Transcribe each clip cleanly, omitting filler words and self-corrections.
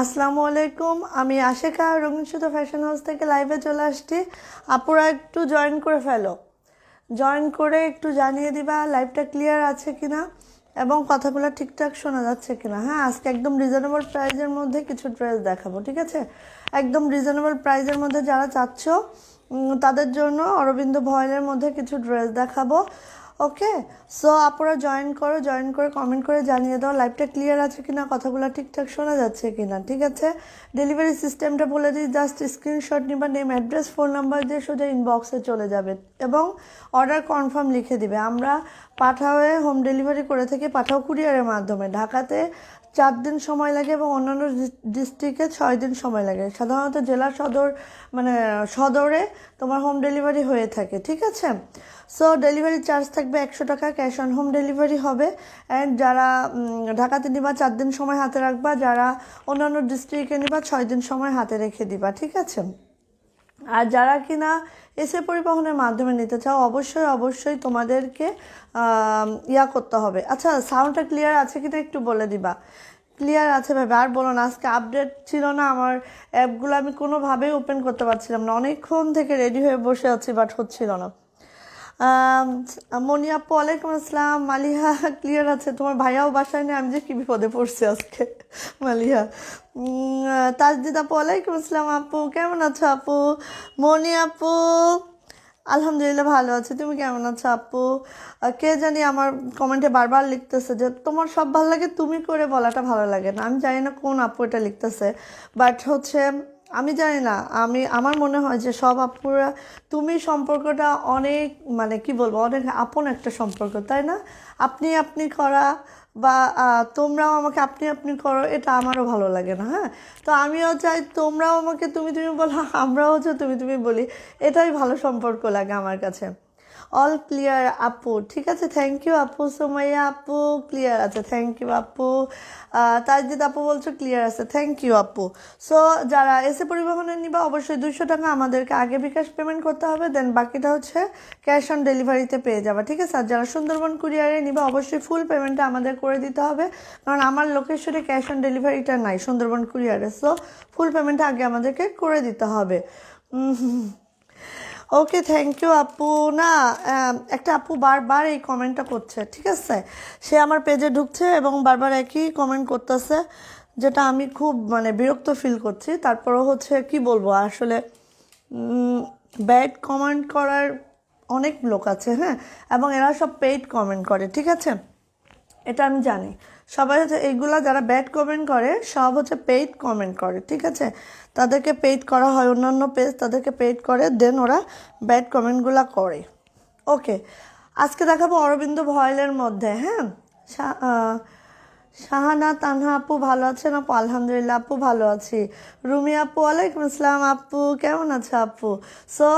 আসসালামু আলাইকুম। আমি আশিকা রঙিন সুতো ফ্যাশন হাউস থেকে লাইভে চলে আসছি। আপুরা একটু জয়েন করে ফেলো, জয়েন করে একটু জানিয়ে দিবা লাইভটা ক্লিয়ার আছে কিনা এবং কথাগুলো ঠিকঠাক শোনা যাচ্ছে কিনা। হ্যাঁ, আজকে একদম রিজনেবল প্রাইজের মধ্যে কিছু ড্রেস দেখাবো, ঠিক আছে? একদম রিজনেবল প্রাইজের মধ্যে যারা চাচ্ছ তাদের জন্য অরবিন্দ ভয়েলের মধ্যে কিছু ড্রেস দেখাবো। ওকে, সো আপনারা জয়েন করো, জয়েন করে কমেন্ট করে জানিয়ে দাও লাইভটা ক্লিয়ার আছে কিনা, কথাগুলো ঠিকঠাক শোনা যাচ্ছে কিনা। ঠিক আছে, ডেলিভারি সিস্টেমটা বলে দিই, জাস্ট স্ক্রিনশট নিবা, নেম অ্যাড্রেস ফোন নাম্বার দিয়ে সোজা ইনবক্সে চলে যাবে এবং অর্ডার কনফার্ম লিখে দিবে। আমরা পাঠাওয়ে হোম ডেলিভারি করে থাকি, পাঠাও কুরিয়ারের মাধ্যমে। ঢাকাতে 4 দিন সময় লাগে এবং অন্যান্য ডিস্ট্রিক্টে 6 দিন সময় লাগে। সাধারণত জেলা সদর মানে সদরে তোমার হোম ডেলিভারি হয়ে থাকে, ঠিক আছে? সো ডেলিভারি চার্জ থাকবে 100 টাকা, ক্যাশ অন হোম ডেলিভারি হবে। অ্যান্ড যারা ঢাকাতে নিবা 4 দিন সময় হাতে রাখবা, যারা অন্যান্য ডিস্ট্রিক্টে নিবা 6 দিন সময় হাতে রেখে দিবা, ঠিক আছে? আর যারা কিনা এসে পরিবহনের মাধ্যমে নিতে চাও, অবশ্যই অবশ্যই তোমাদেরকে ইয়া করতে হবে। আচ্ছা, সাউন্ডটা ক্লিয়ার আছে কিনা একটু বলে দিবা। ক্লিয়ার আছে ভাবে, আর বলো না, আজকে আপডেট ছিল না আমার অ্যাপগুলো, আমি কোনোভাবেই ওপেন করতে পারছিলাম না, অনেকক্ষণ থেকে রেডি হয়ে বসে আছি বাট হচ্ছিল না। মনি আপু ওয়ালাইকুম আসসালাম। মালিহা ক্লিয়ার আছে, তোমার ভাইয়াও বাসায় নেই, আমি যে কি বিপদে পড়ছি আজকে। মালিহা তাজদিদ আপু ওয়ালাইকুম আসসালাম। আপু কেমন আছো আপু? মনি আপু আলহামদুলিল্লাহ ভালো আছে, তুমি কেমন আছো আপু? কে জানি আমার কমেন্টে বারবার লিখতেছে যে তোমার সব ভালো লাগে, তুমি করে বলাটা ভালো লাগে না। আমি জানি না কোন আপু এটা লিখতেছে, বাট হচ্ছে আমি জানি না, আমার মনে হয় যে সব আপুরা তুমি সম্পর্কটা অনেক মানে কি বলবো, অনেক আপন একটা সম্পর্ক, তাই না? আপনি আপনি করা বা তোমরাও আমাকে আপনি আপনি করো, এটা আমারও ভালো লাগে না। হ্যাঁ, তো আমিও চাই তোমরাও আমাকে তুমি তুমি বলো, আমরাও হচ্ছে তুমি তুমি বলি, এটাই ভালো সম্পর্ক লাগে আমার কাছে। অল ক্লিয়ার আপু, ঠিক আছে, থ্যাংক ইউ আপু। সুমাইয়া আপু ক্লিয়ার আছে, থ্যাংক ইউ আপু। তাজদিদ আপু বলছো ক্লিয়ার আছে, থ্যাংক ইউ আপু। সো যারা এসে পরিবহনে নিবা অবশ্যই 200 টাকা আমাদেরকে আগে বিকাশ পেমেন্ট করতে হবে, দেন বাকিটা হচ্ছে ক্যাশ অন ডেলিভারিতে পেয়ে যাবে, ঠিক আছে? আর যারা সুন্দরবন কুরিয়ারে নিবা অবশ্যই ফুল পেমেন্টটা আমাদের করে দিতে হবে, কারণ আমার লোকেশনে ক্যাশ অন ডেলিভারিটা নাই সুন্দরবন কুরিয়ারে। সো ফুল পেমেন্টটা আগে আমাদেরকে করে দিতে হবে। ওকে, থ্যাংক ইউ আপু। না, একটা আপু বারবার এই কমেন্টটা করছে, ঠিক আছে? সে আমার পেজে ঢুকছে এবং বারবার একই কমেন্ট করতেছে, যেটা আমি খুব মানে বিরক্ত ফিল করছি। তারপরও হচ্ছে কি বলবো আসলে, ব্যাড কমেন্ট করার অনেক লোক আছে, হ্যাঁ, এবং এরা সব পেইড কমেন্ট করে, ঠিক আছে? এটা আমি জানি। সবাই হচ্ছে এইগুলা যারা ব্যাড কমেন্ট করে সব হচ্ছে পেইড কমেন্ট করে, ঠিক আছে? তাদেরকে পেইড করা হয়, অন্যান্য পেজ তাদেরকে পেইড করে, দেন ওরা ব্যাড কমেন্টগুলো করে। ওকে, আজকে দেখাবো অরবিন্দ ভয়েলের মধ্যে। হ্যাঁ, শাহানা তানহা আপু ভালো আছেন আপু? আলহামদুলিল্লাহ আপু ভালো আছি। রুমি আপু ওয়ালাইকুম আসসালাম আপু, কেমন আছে আপু? সো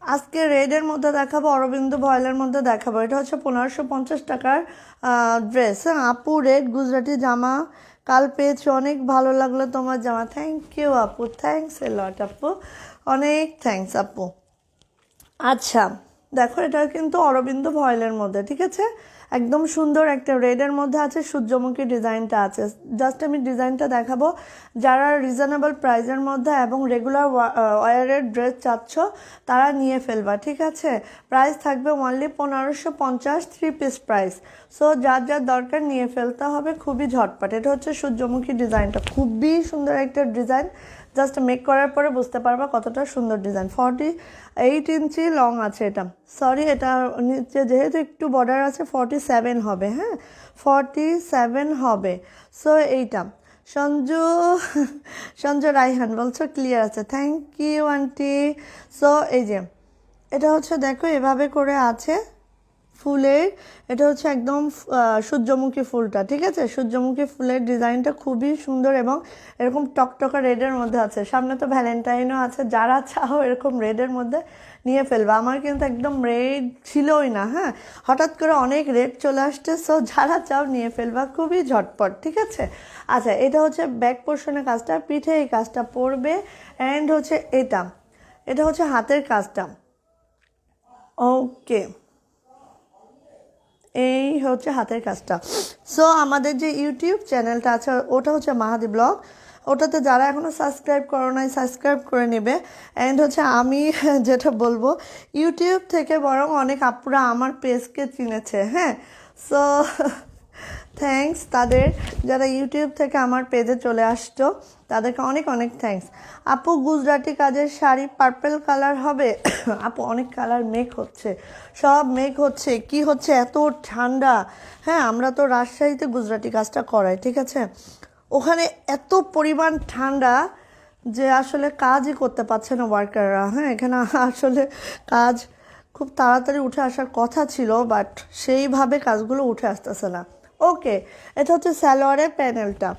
আজকে রেডের মধ্যে দেখাবো, অরবিন্দ ভয়েলের মধ্যে দেখাবো। এটা হচ্ছে 1550 টাকার ড্রেস। হ্যাঁ আপু, রেড গুজরাটি জামা কাল পেয়েছি, অনেক ভালো লাগলো তোমার জামা। থ্যাংক ইউ আপু, থ্যাংকস এ লট আপু, অনেক থ্যাংকস আপু। আচ্ছা, দেখো এটা কিন্তু অরবিন্দ ভয়েলের মধ্যে, ঠিক আছে? একদম সুন্দর একটা রেডের মধ্যে আছে, সূর্যমুখী ডিজাইনটা আছে। জাস্ট আমি ডিজাইনটা দেখাবো। যারা রিজনেবল প্রাইসের মধ্যে এবং রেগুলার ওয়ারের ড্রেস চাচ্ছ তারা নিয়ে ফেলবা, ঠিক আছে? প্রাইস থাকবে অনলি 1550, 3 পিস প্রাইস। সো যার যার দরকার নিয়ে ফেলতে হবে খুবই ঝটপট। এটা হচ্ছে সূর্যমুখী ডিজাইনটা, খুবই সুন্দর একটা ডিজাইন। জাস্ট মেক করার পরে বুঝতে পারবা কতটা সুন্দর ডিজাইন। 48 ইঞ্চি লং আছে এটা, সরি এটা নিচে যেহেতু একটু বর্ডার আছে 47 হবে। হ্যাঁ, 47 হবে। সো এইটা সঞ্জু সঞ্জু রাইহান বলছো ক্লিয়ার আছে, থ্যাংক ইউ আন্টি। সো এই যে এটা হচ্ছে দেখো এভাবে করে আছে ফুলের, এটা হচ্ছে একদম সূর্যমুখী ফুলটা, ঠিক আছে? সূর্যমুখী ফুলের ডিজাইনটা খুবই সুন্দর এবং এরকম টকটকা রেডের মধ্যে আছে। সামনে তো ভ্যালেন্টাইনও আছে, যারা চাও এরকম রেডের মধ্যে নিয়ে ফেলবা। আমার কিন্তু একদম রেড ছিলই না, হ্যাঁ, হঠাৎ করে অনেক রেড চলে আসছে। সো যারা চাও নিয়ে ফেলবা খুবই ঝটপট, ঠিক আছে? আচ্ছা, এটা হচ্ছে ব্যাক পোর্শনের কাজটা, পিঠে এই কাজটা পড়বে। অ্যান্ড হচ্ছে এটা হচ্ছে হাতের কাজটা। ওকে, এই হচ্ছে হাতের কাজটা। সো আমাদের যে ইউটিউব চ্যানেলটা আছে ওটা হচ্ছে মাহাদি ব্লগ, ওটাতে যারা এখনও সাবস্ক্রাইব করো নাই সাবস্ক্রাইব করে নেবে। অ্যান্ড হচ্ছে আমি যেটা বলবো, ইউটিউব থেকে বরং অনেক আপুরা আমার পেজকে চিনেছে, হ্যাঁ। সো থ্যাঙ্কস তাদের, যারা ইউটিউব থেকে আমার পেজে চলে আসতো তাদেরকে অনেক অনেক থ্যাঙ্কস। আপু গুজরাটি কাজের শাড়ি পার্পল কালার হবে? আপু অনেক কালার মেক হচ্ছে, সব মেক হচ্ছে। কি হচ্ছে, এত ঠান্ডা। হ্যাঁ, আমরা তো রাজশাহীতে গুজরাটি কাজটা করাই, ঠিক আছে। ওখানে এত পরিমাণ ঠান্ডা যে আসলে কাজই করতে পারছে না ওয়ার্কাররা। হ্যাঁ, এখানে আসলে কাজ খুব তাড়াতাড়ি উঠে আসার কথা ছিল, বাট সেইভাবে কাজগুলো উঠে আসতেছে না। ওকে, এটা হচ্ছে সালোয়ারের প্যানেলটা।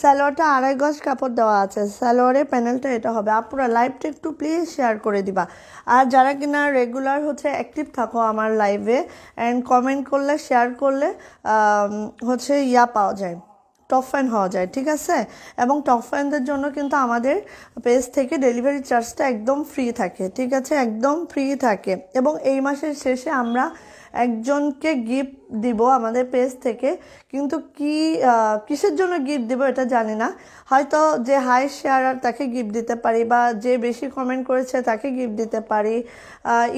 সালোয়ারটা 2.5 গজ কাপড় দেওয়া আছে, সালোয়ারের প্যানেলটা এটা হবে। আপনারা লাইভটা একটু প্লিজ শেয়ার করে দিবা। আর যারা কিনা রেগুলার হচ্ছে অ্যাক্টিভ থাকো আমার লাইভে অ্যান্ড কমেন্ট করলে শেয়ার করলে হচ্ছে পাওয়া যায়, টপ ফ্যান হওয়া যায়, ঠিক আছে। এবং টপ ফ্যানদের জন্য কিন্তু আমাদের পেজ থেকে ডেলিভারি চার্জটা একদম ফ্রি থাকে, ঠিক আছে, একদম ফ্রি থাকে। এবং এই মাসের শেষে আমরা একজনকে গিফট দিব আমাদের পেজ থেকে, কিন্তু কিসের জন্য গিফট দিব এটা জানি না। হয়তো যে হাই শেয়ারার তাকে গিফট দিতে পারি, বা যে বেশি কমেন্ট করেছে তাকে গিফট দিতে পারি।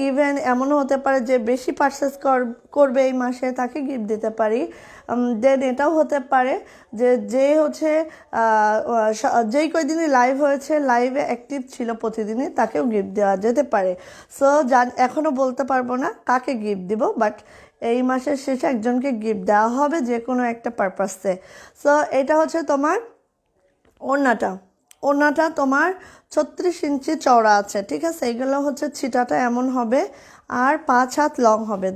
ইভেন এমনও হতে পারে যে বেশি পারচেস করবে এই মাসে তাকে গিফট দিতে পারি। দেন এটাও হতে পারে যে হচ্ছে যেই কয়দিনই লাইভ হয়েছে, লাইভে অ্যাক্টিভ ছিল প্রতিদিনই, তাকেও গিফট দেওয়া যেতে পারে। সো এখনও বলতে পারবো না কাকে গিফট দিব, বাট এই মাসের শেষে একজনকে গিফট দেওয়া হবে যে কোনো একটা পারপাসে। সো এটা হচ্ছে তোমার ওড়নাটা তোমার 36 ইঞ্চি চওড়া আছে, ঠিক আছে। এইগুলো হচ্ছে ছিটাটা এমন হবে, আর 5 হাত লং হবে।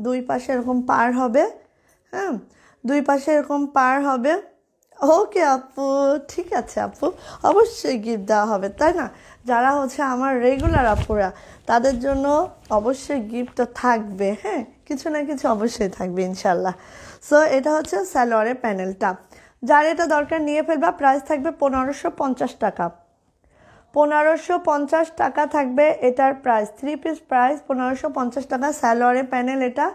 দুই পাশে এরকম পার হবে, হ্যাঁ, দুই পাশে এরকম পার হবে। ওকে আপু, ঠিক আছে আপু, অবশ্যই গিফট দেওয়া হবে, তাই না। যারা হচ্ছে আমার রেগুলার আপুরা তাদের জন্য অবশ্যই গিফট তো থাকবে, হ্যাঁ, কিছু না কিছু অবশ্যই থাকবে ইনশাল্লাহ। সো এটা হচ্ছে সালোয়ারের প্যানেলটা। যার এটা দরকার নিয়ে ফেলবা। প্রাইস থাকবে 1550 টাকা। 1550 টাকা থাকবে এটার প্রাইস। 3 পিস প্রাইস 1550 টাকা। সালোয়ারের প্যানেল এটা,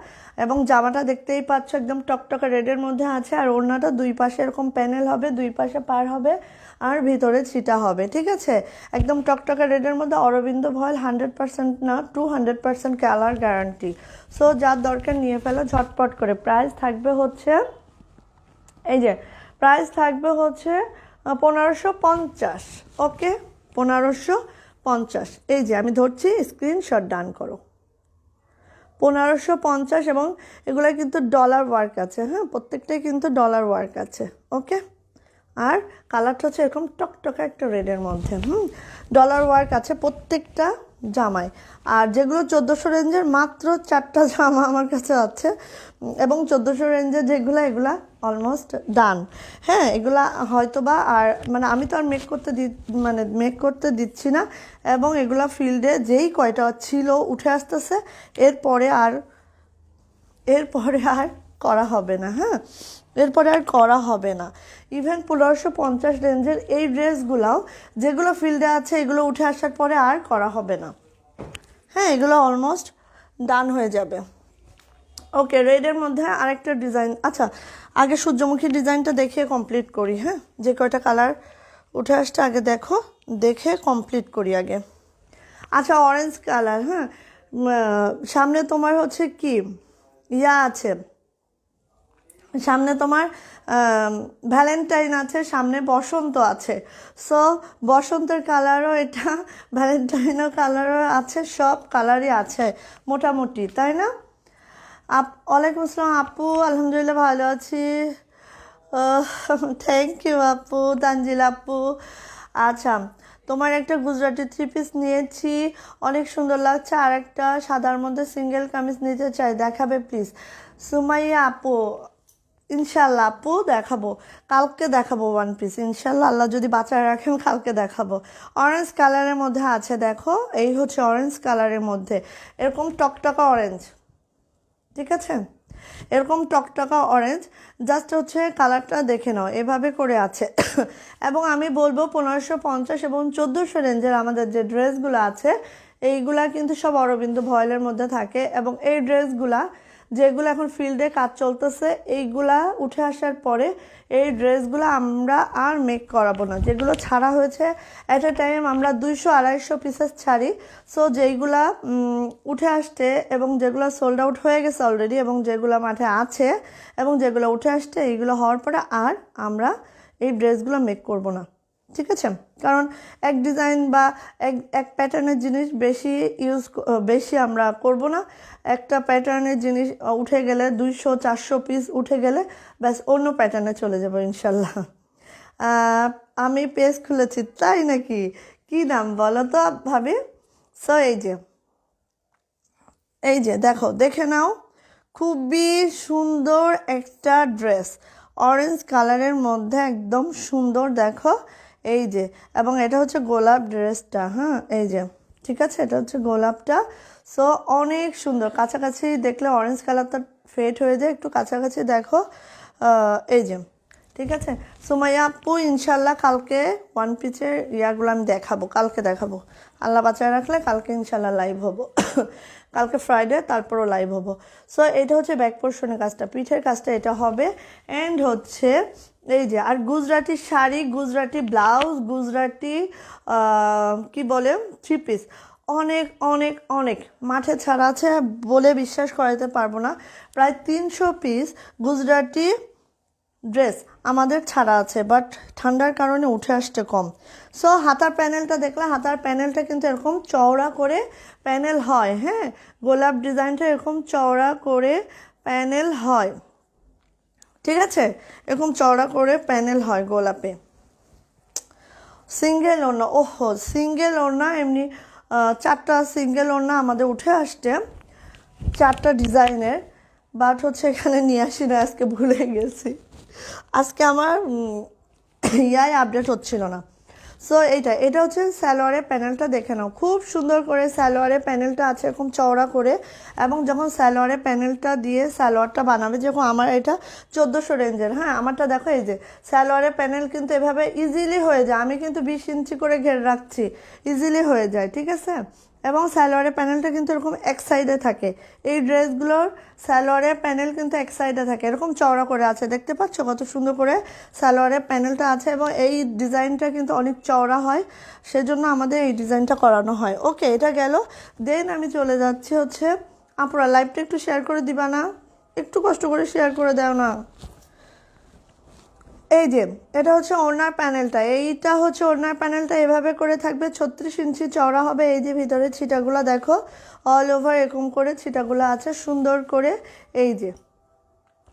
এবং জামাটা দেখতেই পাচ্ছ একদম টকটকা রেডের মধ্যে আছে। আর ওড়নাটা দুই পাশে এরকম প্যানেল হবে, দুই পাশে পার হবে, আর ভিতরে ছিটা হবে, ঠিক আছে। একদম টকটকা রেডের মধ্যে অরবিন্দ ভয়েল, 100% না 200% কালার গ্যারান্টি। সো যার দরকার নিয়ে ফেলো ঝটপট করে। প্রাইস থাকবে হচ্ছে, এই যে প্রাইস থাকবে হচ্ছে 1550। ওকে, 1550। এই যে আমি ধরছি, স্ক্রিনশট ডান করো। 1550, এবং এগুলো কিন্তু ডলার ওয়ার্ক আছে, হ্যাঁ, প্রত্যেকটাই কিন্তু ডলার ওয়ার্ক আছে। ওকে, আর কালারটা হচ্ছে এরকম টকটকা একটা রেডের মধ্যে, ডলার ওয়ার্ক আছে প্রত্যেকটা জামায়। আর যেগুলো 1400 রেঞ্জের, মাত্র 4টা জামা আমার কাছে আছে, এবং 1400 রেঞ্জের যেগুলো, এগুলা অলমোস্ট ডান। হ্যাঁ, এগুলা হয়তো বা, আর মানে আমি তো আর মেক করতে দিচ্ছি না, এবং এগুলা ফিল্ডে যেই কয়টা ছিল উঠে আসতেছে, এরপরে আর করা হবে না, হ্যাঁ, এরপরে আর করা হবে না। ইভেন 1550 রেঞ্জের এই ড্রেসগুলাও যেগুলো ফিল্ডে আছে, এগুলো উঠে আসার পরে আর করা হবে না, হ্যাঁ, এগুলো অলমোস্ট ডান হয়ে যাবে। ওকে, রেডের মধ্যে আরেকটা ডিজাইন। আচ্ছা, আগে সূর্যমুখী ডিজাইনটা দেখিয়ে কমপ্লিট করি, হ্যাঁ, যে কয়টা কালার উঠে আসছে আগে দেখে কমপ্লিট করি আগে। আচ্ছা, অরেঞ্জ কালার, হ্যাঁ, সামনে তোমার হচ্ছে কি আছে, সামনে তোমার ভ্যালেন্টাইন আছে, সামনে বসন্ত আছে। সো বসন্তের কালারও এটা, ভ্যালেন্টাইনও কালারও আছে, সব কালারই আছে মোটামুটি, তাই না। ওয়ালাইকুম আসসালাম আপু, আলহামদুলিল্লাহ ভালো আছি। থ্যাংক ইউ আপু, তানজিল আপু। আচ্ছা, তোমার একটা গুজরাটি 3 পিস নিয়েছি, অনেক সুন্দর লাগছে। আর একটা সাদার মধ্যে সিঙ্গেল কামিজ নিতে চাই, দেখাবে প্লিজ। সুমাইয়া আপু, ইনশাল্লাহ আপু দেখাবো, কালকে দেখাবো 1 পিস ইনশাল্লাহ, আল্লাহ যদি বাঁচায় রাখেন কালকে দেখাবো। অরেঞ্জ কালারের মধ্যে আছে, দেখো, এই হচ্ছে অরেঞ্জ কালারের মধ্যে, এরকম টকটকা অরেঞ্জ, ঠিক আছে, এরকম টকটকা অরেঞ্জ। জাস্ট হচ্ছে কালারটা দেখে নাও, এভাবে করে আছে। এবং আমি বলবো 1550 এবং 1400 রেঞ্জের আমাদের যে ড্রেসগুলো আছে, এইগুলা কিন্তু সব অরবিন্দ ভয়েলের মধ্যে থাকে। এবং এই ড্রেসগুলা যেগুলো এখন ফিল্ডে কাজ চলতেছে এইগুলা উঠে আসার পরে এই ড্রেসগুলো আমরা আর মেক করাবো না। যেগুলো ছাড়া হয়েছে অ্যাট এ টাইম আমরা 200-250 পিসেস ছাড়ি। সো যেইগুলা উঠে আসছে এবং যেগুলো সোল্ড আউট হয়ে গেছে অলরেডি এবং যেগুলো মাঠে আছে এবং যেগুলো উঠে আসছে এইগুলো হওয়ার পরে আর আমরা এই ড্রেসগুলো মেক করব না, ঠিক আছে? কারণ এক ডিজাইন বা এক প্যাটার্নের জিনিস বেশি আমরা করব না। একটা প্যাটার্নের জিনিস উঠে গেলে 200-400 পিস উঠে গেলে ব্যাস অন্য প্যাটার্নে চলে যাব ইনশাল্লাহ। আমি পেজ খুলেছি, তাই নাকি? কি নাম বলো তো ভাবি? সো এই যে দেখো, দেখে নাও, খুবই সুন্দর একটা ড্রেস, অরেঞ্জ কালারের মধ্যে একদম সুন্দর। দেখো এই যে, এবং এটা হচ্ছে গোলাপ ড্রেসটা, হ্যাঁ এই যে, ঠিক আছে, এটা হচ্ছে গোলাপটা। সো অনেক সুন্দর, কাছাকাছি দেখলে অরেঞ্জ কালারটা ফেড হয়ে যায়, একটু কাছাকাছি দেখো। এই যে, ঠিক আছে সুমাইয়া আপু, ইনশাল্লাহ কালকে ওয়ান পিসের ইয়াগুলো আমি দেখাবো, কালকে দেখাবো, আল্লাহ বাঁচায় রাখলে কালকে ইনশাল্লাহ লাইভ হবো। কালকে ফ্রাইডে, তারপরও লাইভ হবো। সো এটা হচ্ছে ব্যাক পোর্শনের কাজটা, পিঠের কাজটা এটা হবে। অ্যান্ড হচ্ছে এই যে, আর গুজরাটি শাড়ি, গুজরাটি ব্লাউজ, গুজরাটি কি বলে 3 পিস, অনেক অনেক অনেক মাঠে ছাড়া আছে বলে বিশ্বাস করাতে পারবো না। প্রায় 300 পিস গুজরাটি ড্রেস আমাদের ছাড়া আছে, বাট ঠান্ডার কারণে উঠে আসছে কম। সো হাতার প্যানেলটা দেখলে, হাতার প্যানেলটা কিন্তু এরকম চওড়া করে প্যানেল হয়, হ্যাঁ, গোলাপ ডিজাইনটা এরকম চওড়া করে প্যানেল হয়, ঠিক আছে, এরকম চওড়া করে প্যানেল হয় গোলাপে। সিঙ্গেল ওড়না, ওহো সিঙ্গেল ওড়না, এমনি 4টা সিঙ্গেল ওড়না আমাদের উঠে আসছে, 4টা ডিজাইনের, বাট হচ্ছে এখানে নিয়ে আসি না, আজকে ভুলে গেছি, আজকে আমার আপডেট হচ্ছিল না। সো এটা হচ্ছে সালোয়ারের প্যানেলটা, দেখে নাও, খুব সুন্দর করে সালোয়ারের প্যানেলটা আছে এরকম চওড়া করে। এবং যখন সালোয়ারের প্যানেলটা দিয়ে সালোয়ারটা বানাবে, যখন আমার এটা 1400 রেঞ্জের, হ্যাঁ আমারটা দেখো, এই যে সালোয়ারের প্যানেল কিন্তু এভাবে ইজিলি হয়ে যায়, আমি কিন্তু 20 ইঞ্চি করে ঘের রাখছি, ইজিলি হয়ে যায়, ঠিক আছে। এবং সালোয়ারের প্যানেলটা কিন্তু এরকম এক সাইডে থাকে, এই ড্রেসগুলোর সালোয়ারের প্যানেল কিন্তু এক সাইডে থাকে, এরকম চওড়া করে আছে, দেখতে পাচ্ছ কত সুন্দর করে সালোয়ারের প্যানেলটা আছে। এবং এই ডিজাইনটা কিন্তু অনেক চওড়া হয়, সেজন্য আমাদের এই ডিজাইনটা করানো হয়। ওকে, এটা গেল। দেন আমি চলে যাচ্ছি হচ্ছে, আপুরা লাইভটা একটু শেয়ার করে দিবা না? একটু কষ্ট করে শেয়ার করে দাও না। এই যে এটা হচ্ছে ওড়নার প্যানেলটা, এইটা হচ্ছে ওড়নার প্যানেলটা, এভাবে করে থাকবে, 36 ইঞ্চি চওড়া হবে। এই যে ভিতরে ছিটাগুলো দেখো, অল ওভার এরকম করে ছিটাগুলো আছে সুন্দর করে, এই যে,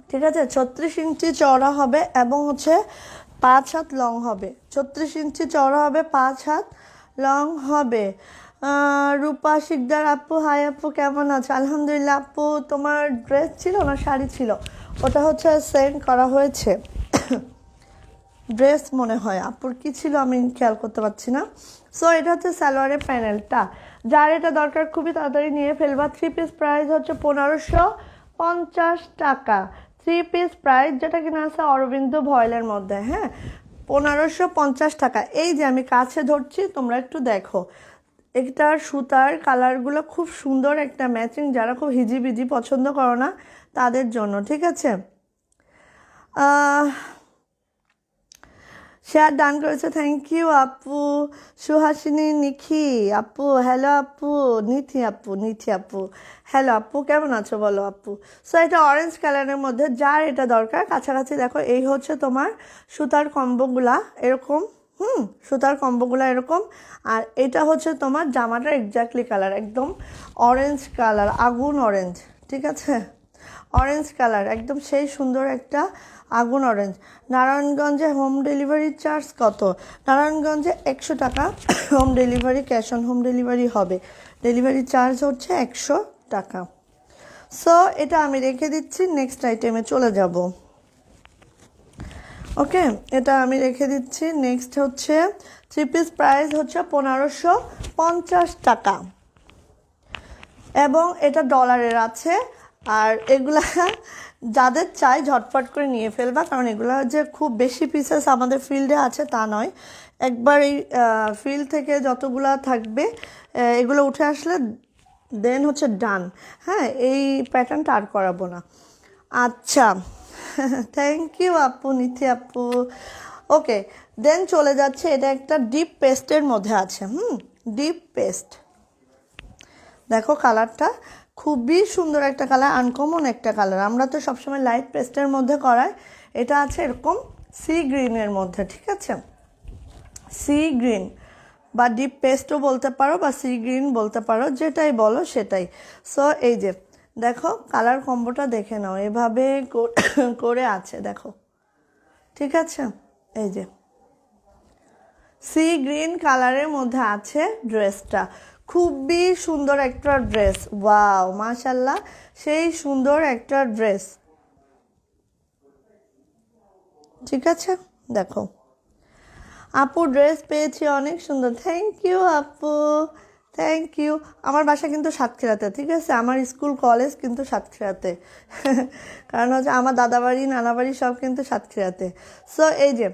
ঠিক আছে, 36 ইঞ্চি চওড়া হবে এবং হচ্ছে 5 হাত লং হবে, 36 ইঞ্চি চওড়া হবে, 5 হাত লং হবে। রূপা শিকদার আপু, হাই আপু, কেমন আছো? আলহামদুলিল্লাহ আপু, তোমার ড্রেস ছিল না শাড়ি ছিল? ওটা হচ্ছে সেন্ড করা হয়েছে, ড্রেস মনে হয়, আপুর কি ছিল আমি খেয়াল করতে পারছি না। সো এটা হচ্ছে সালোয়ারের প্যানেলটা, যার এটা দরকার খুবই তাড়াতাড়ি নিয়ে ফেলবা। 3 পিস প্রাইস হচ্ছে 1550 টাকা, 3 পিস প্রাইস, যেটা কিনা আছে অরবিন্দ ভয়েলের মধ্যে, হ্যাঁ 1550 টাকা। এই যে আমি কাছে ধরছি, তোমরা একটু দেখো, এটার সুতার কালারগুলো খুব সুন্দর একটা ম্যাচিং, যারা খুব হিজিবিজি পছন্দ করো না তাদের জন্য, ঠিক আছে। শেয়ার ডান করেছে, থ্যাংক ইউ আপু। সুহাসিনী নিখি আপু, হ্যালো আপু। নিথি আপু, হ্যালো আপু, কেমন আছো বলো আপু। সো এটা অরেঞ্জ কালারের মধ্যে, যার এটা দরকার কাছাকাছি দেখো, এই হচ্ছে তোমার সুতার কম্বোগুলা এরকম, সুতার কম্বোগুলা এরকম। আর এটা হচ্ছে তোমার জামাটার এক্স্যাক্টলি কালার, একদম অরেঞ্জ কালার, আগুন অরেঞ্জ, ঠিক আছে, অরেঞ্জ কালার একদম সেই সুন্দর একটা আগুন অরেঞ্জ। নারায়ণগঞ্জে হোম ডেলিভারি চার্জ কত? নারায়ণগঞ্জে 100 টাকা home delivery, cash on home delivery হবে, ডেলিভারি চার্জ হচ্ছে 100 টাকা। সো এটা আমি রেখে দিচ্ছি, নেক্সট আইটেমে চলে যাব। ওকে, এটা আমি রেখে দিচ্ছি। নেক্সট হচ্ছে 3 পিস প্রাইস হচ্ছে 1550 টাকা এবং এটা ডলারের আছে। আর এগুলা যাদের চাই ঝটপট করে নিয়ে ফেলবা, কারণ এগুলা যে খুব বেশি পিসেস আমাদের ফিল্ডে আছে তা নয়, একবার এই ফিল্ড থেকে যতগুলা থাকবে এগুলো উঠে আসলে দেন হচ্ছে ডান। হ্যাঁ, এই প্যাটার্নটা আর করাবো না। আচ্ছা, থ্যাংক ইউ আপু, নিথি আপু। ওকে, দেন চলে যাচ্ছে, এটা একটা ডিপ পেস্টের মধ্যে আছে। ডিপ পেস্ট, দেখো কালারটা খুবই সুন্দর একটা কালার, আনকমন একটা কালার। আমরা তো সবসময় লাইট পেস্টের মধ্যে করাই, এটা আছে এরকম সি গ্রিনের মধ্যে, ঠিক আছে, সি গ্রিন বা ডিপ পেস্টও বলতে পারো বা সি গ্রিন বলতে পারো, যেটাই বলো সেটাই। সো এই যে দেখো কালার কম্বোটা দেখে নাও, এভাবে করে আছে দেখো, ঠিক আছে। এই যে সি গ্রিন কালারের মধ্যে আছে ড্রেসটা, খুবই সুন্দর একটা ড্রেস। ওয়াও, মাশাল্লাহ, সেই সুন্দর একটা ড্রেস, ঠিক আছে। দেখো আপু ড্রেস পেয়েছি, অনেক সুন্দর, থ্যাংক ইউ আপু, থ্যাংক ইউ। আমার বাসা কিন্তু সাতক্ষীরাতে, ঠিক আছে, আমার স্কুল কলেজ কিন্তু সাতক্ষীরাতে। কারণ হচ্ছে আমার দাদাবাড়ি নানাবাড়ি সব কিন্তু সাতক্ষীরাতে। সো এই যে,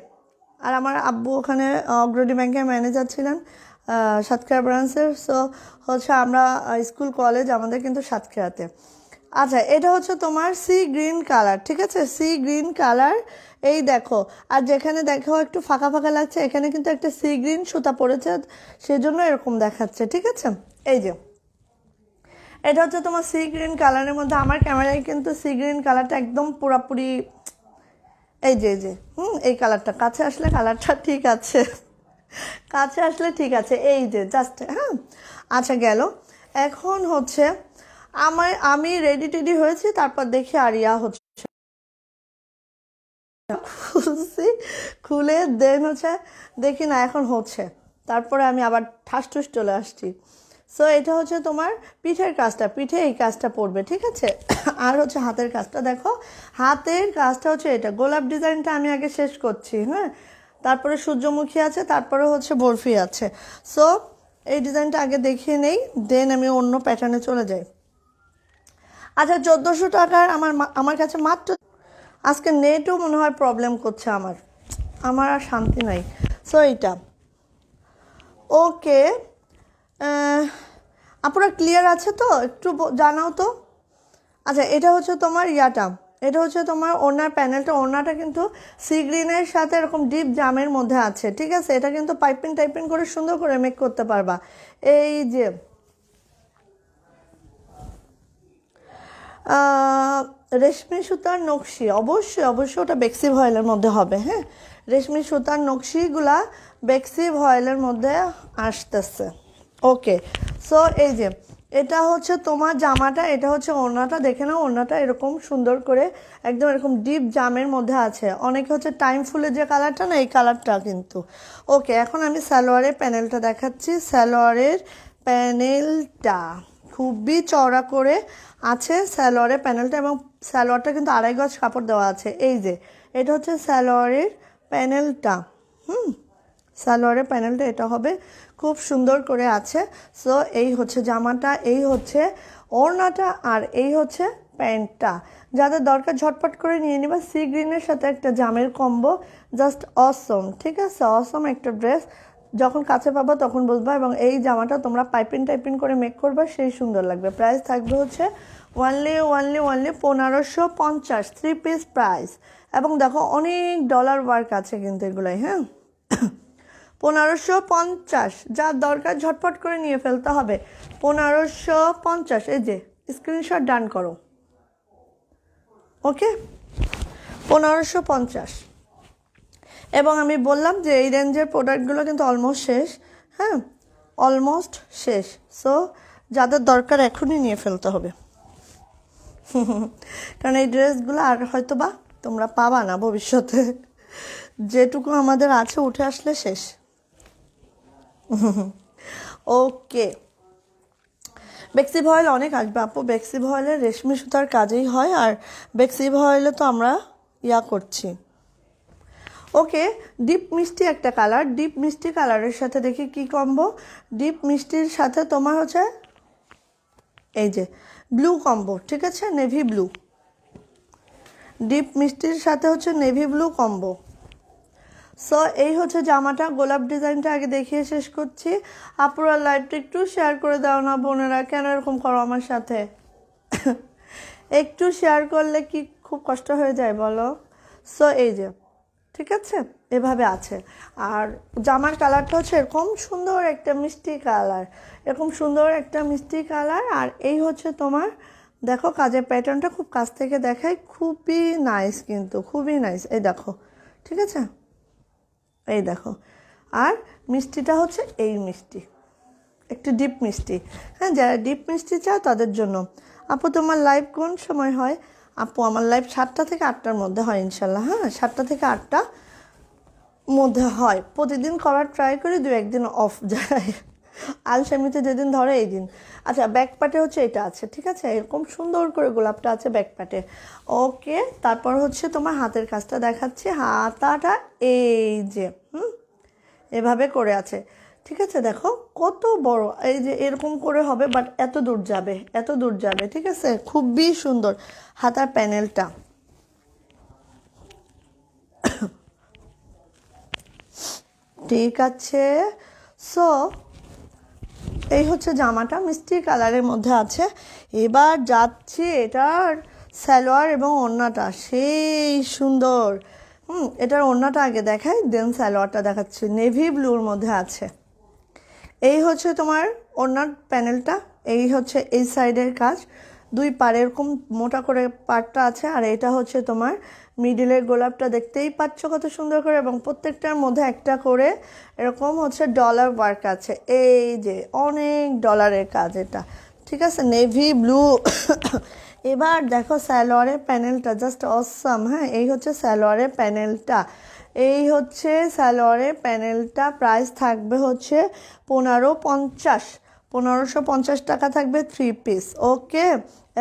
আর আমার আব্বু ওখানে অগ্রণী ব্যাংকের ম্যানেজার ছিলেন সাতক্ষীরা ব্রাঞ্চের। সো হচ্ছে আমরা স্কুল কলেজ আমাদের কিন্তু সাতক্ষীরাতে। আচ্ছা, এটা হচ্ছে তোমার সি গ্রিন কালার, ঠিক আছে, সি গ্রিন কালার। এই দেখো, আর যেখানে দেখো একটু ফাঁকা ফাঁকা লাগছে, এখানে কিন্তু একটা সি গ্রিন সুতা পড়েছে, সেজন্য এরকম দেখাচ্ছে, ঠিক আছে। এই যে এটা হচ্ছে তোমার সি গ্রিন কালারের মধ্যে, আমার ক্যামেরায় কিন্তু সি গ্রিন কালারটা একদম পুরাপুরি, এই যে এই যে এই কালারটা, কাছে আসলে কালারটা ঠিক আছে, কাছে আসলে ঠিক আছে, এই যে জাস্ট, হ্যাঁ। আচ্ছা গেল, এখন হচ্ছে আমি রেডি টেডি হয়েছি, তারপর দেখি আরিয়া হচ্ছে খুলছি, খুলে দেন হচ্ছে দেখি না এখন হচ্ছে, তারপরে আমি আবার ঠাস ঠুস চলে আসছি। সো এটা হচ্ছে তোমার পিঠের কাজটা, পিঠে এই কাজটা পড়বে, ঠিক আছে। আর হচ্ছে হাতের কাজটা দেখো, হাতের কাজটা হচ্ছে এটা, গোলাপ ডিজাইনটা আমি আগে শেষ করছি, হ্যাঁ, তারপরে সূর্যমুখী আছে, তারপরে হচ্ছে বরফি আছে। সো এই ডিজাইনটা আগে দেখিয়ে নেই, দেন আমি অন্য প্যাটার্নে চলে যাই। আচ্ছা, 1400 টাকার আমার কাছে মাত্র, আজকে নেটও মনে হয় প্রবলেম করছে আমার, আমার আর শান্তি নাই। সো এইটা ওকে, আপনারা ক্লিয়ার আছে তো, একটু জানাও তো। আচ্ছা, এটা হচ্ছে তোমার ইয়াটা, এটা হচ্ছে তোমার ওড়নার প্যানেলটা, ওড়নাটা কিন্তু সি গ্রিনের সাথে এরকম ডিপ জামের মধ্যে আছে, ঠিক আছে। এটা কিন্তু পাইপিং টাইপিং করে সুন্দর করে মেক করতে পারবা। এই যে রেশমি সুতার নকশি, অবশ্যই অবশ্যই ওটা বেক্সি ভয়েলের মধ্যে হবে, হ্যাঁ, রেশমি সুতার নকশিগুলা বেক্সি ভয়েলের মধ্যে আসতেছে। ওকে, সো এই যে এটা হচ্ছে তোমার জামাটা, এটা হচ্ছে ওড়নাটা, দেখে নাও ওড়নাটা এরকম সুন্দর করে একদম এরকম ডিপ জামের মধ্যে আছে, অনেকে হচ্ছে টাইম ফুলের যে কালারটা না, এই কালারটা কিন্তু। ওকে, এখন আমি সালোয়ারের প্যানেলটা দেখাচ্ছি। সালোয়ারের প্যানেলটা খুবই চওড়া করে আছে সালোয়ারের প্যানেলটা, এবং সালোয়ারটা কিন্তু 2.5 গজ কাপড় দেওয়া আছে। এই যে এটা হচ্ছে সালোয়ারের প্যানেলটা, সালোয়ারের প্যানেলটা এটা হবে, খুব সুন্দর করে আছে। সো এই হচ্ছে জামাটা, এই হচ্ছে ওড়নাটা, আর এই হচ্ছে প্যান্টটা। যাদের দরকার ঝটপট করে নিয়ে নিবা, সি গ্রিনের সাথে একটা জামের কম্বো, জাস্ট অসম, ঠিক আছে, অসম একটা ড্রেস। যখন কাছে পাবা তখন বুঝবা, এবং এই জামাটা তোমরা পাইপিং টাইপিং করে মেক করবা, সেই সুন্দর লাগবে। প্রাইস থাকবে হচ্ছে ওয়ানলি 1550 3 পিস প্রাইস। এবং দেখো অনেক ডলার ওয়ার্ক আছে কিন্তু এগুলাই, হ্যাঁ। 1550, যার দরকার ঝটপট করে নিয়ে ফেলতে হবে। 1550, এই যে স্ক্রিনশট ডান করো। ওকে, 1550। এবং আমি বললাম যে এই রেঞ্জের প্রোডাক্টগুলো কিন্তু অলমোস্ট শেষ, হ্যাঁ, অলমোস্ট শেষ। সো যাদের দরকার এখনই নিয়ে ফেলতে হবে, কারণ এই ড্রেসগুলো আর হয়তো বা তোমরা পাবা না ভবিষ্যতে, যেটুকু আমাদের আছে উঠে আসলে শেষ। ওকে, বেক্সি ভয়েল অনেক আসবে আপু, বেক্সি ভয়েলের রেশমি সুতার কাজেই হয়, আর বেক্সি ভয়েলে তো আমরা করছি। ওকে, ডিপ মিষ্টি একটা কালার, ডিপ মিষ্টি কালারের সাথে দেখি কি কম্বো। ডিপ মিষ্টির সাথে তোমার হচ্ছে এই যে ব্লু কম্বো, ঠিক আছে, নেভি ব্লু, ডিপ মিষ্টির সাথে হচ্ছে নেভি ব্লু কম্বো। সো এই হচ্ছে জামাটা, গোলাপ ডিজাইনটা আগে দেখিয়ে শেষ করছি। আপুরা লাইভটা একটু শেয়ার করে দাও না বোনেরা, কেন এরকম করো আমার সাথে? একটু শেয়ার করলে কি খুব কষ্ট হয়ে যায় বলো? সো এই যে ঠিক আছে, এভাবে আছে। আর জামার কালারটা হচ্ছে এরকম সুন্দর একটা মিষ্টি কালার, এরকম সুন্দর একটা মিষ্টি কালার। আর এই হচ্ছে তোমার, দেখো কাজের প্যাটার্নটা খুব কাছ থেকে দেখাই, খুবই নাইস কিন্তু, খুবই নাইস। এই দেখো, ঠিক আছে, এই দেখো। আর মিষ্টিটা হচ্ছে এই মিষ্টি, একটু ডিপ মিষ্টি। হ্যাঁ, যারা ডিপ মিষ্টি চাও তাদের জন্য। আপু তোমার লাইভ কোন সময় হয়? আপু আমার লাইভ 7টা থেকে 8টার মধ্যে হয় ইনশাল্লাহ। হ্যাঁ, 7টা থেকে 8টা মধ্যে হয়। প্রতিদিন করার ট্রাই করি, 2-1 দিন অফ যায়, আলসেমিতে যেদিন ধরে এই দিন। আচ্ছা, ব্যাক পার্টে হচ্ছে এটা আছে, ঠিক আছে, এরকম সুন্দর করে গোলাপটা আছে ব্যাক পার্টে। ওকে, তারপর হচ্ছে তোমার হাতের কাজটা দেখাচ্ছি। হাতাটা এই যে এভাবে করে আছে, ঠিক আছে, দেখো কত বড়, এই যে এরকম করে হবে, বাট এত দূর যাবে, এত দূর যাবে, ঠিক আছে, খুবই সুন্দর হাতার প্যানেলটা। ঠিক আছে, সো এই হচ্ছে জামাটা, মিষ্টি কালারের মধ্যে আছে। এবার যাচ্ছি এটার সালোয়ার এবং ওড়নাটা, সেই সুন্দর। এটার ওড়নাটা আগে দেখাই, দেন সালোয়ারটা দেখাচ্ছি। নেভি ব্লুর মধ্যে আছে। এই হচ্ছে তোমার ওড়নার প্যানেলটা, এই হচ্ছে এই সাইডের কাজ, 2 পাড়ে এরকম মোটা করে পাড়টা আছে। আর এটা হচ্ছে তোমার মিডিলের গোলাপটা, দেখতেই পাচ্ছ কত সুন্দর করে, এবং প্রত্যেকটার মধ্যে একটা করে এরকম হচ্ছে ডলার ওয়ার্ক আছে, এই যে অনেক ডলারের কাজ এটা, ঠিক আছে, নেভি ব্লু। এবার দেখো সালোয়ারের প্যানেলটা, জাস্ট অসাম। হ্যাঁ, এই হচ্ছে সালোয়ারের প্যানেলটা, এই হচ্ছে সালোয়ারের প্যানেলটা। প্রাইস থাকবে হচ্ছে 1550 টাকা থাকবে 3 পিস। ওকে,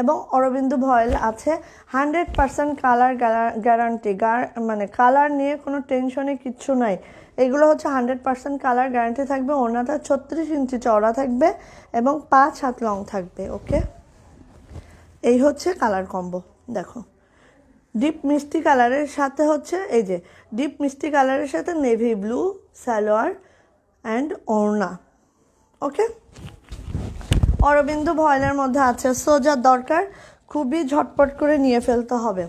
এবং অরবিন্দু ভয়েল আছে, 100% কালার গ্যারান্টি, মানে কালার নিয়ে কোনো টেনশনে কিচ্ছু নাই। এগুলো হচ্ছে 100% কালার গ্যারান্টি থাকবে। ওড়নাটা 36 ইঞ্চি চওড়া থাকবে এবং 5 হাত লং থাকবে। ওকে, এই হচ্ছে কালার কম্বো। দেখো ডিপ মিষ্টি কালারের সাথে হচ্ছে এই যে ডিপ মিষ্টি কালারের সাথে নেভি ব্লু সালোয়ার অ্যান্ড ওড়না। ওকে, অরবিন্দু ভয়েলের মধ্যে আছে। সো যা দরকার খুবই ঝটপট করে নিয়ে ফেলতে হবে।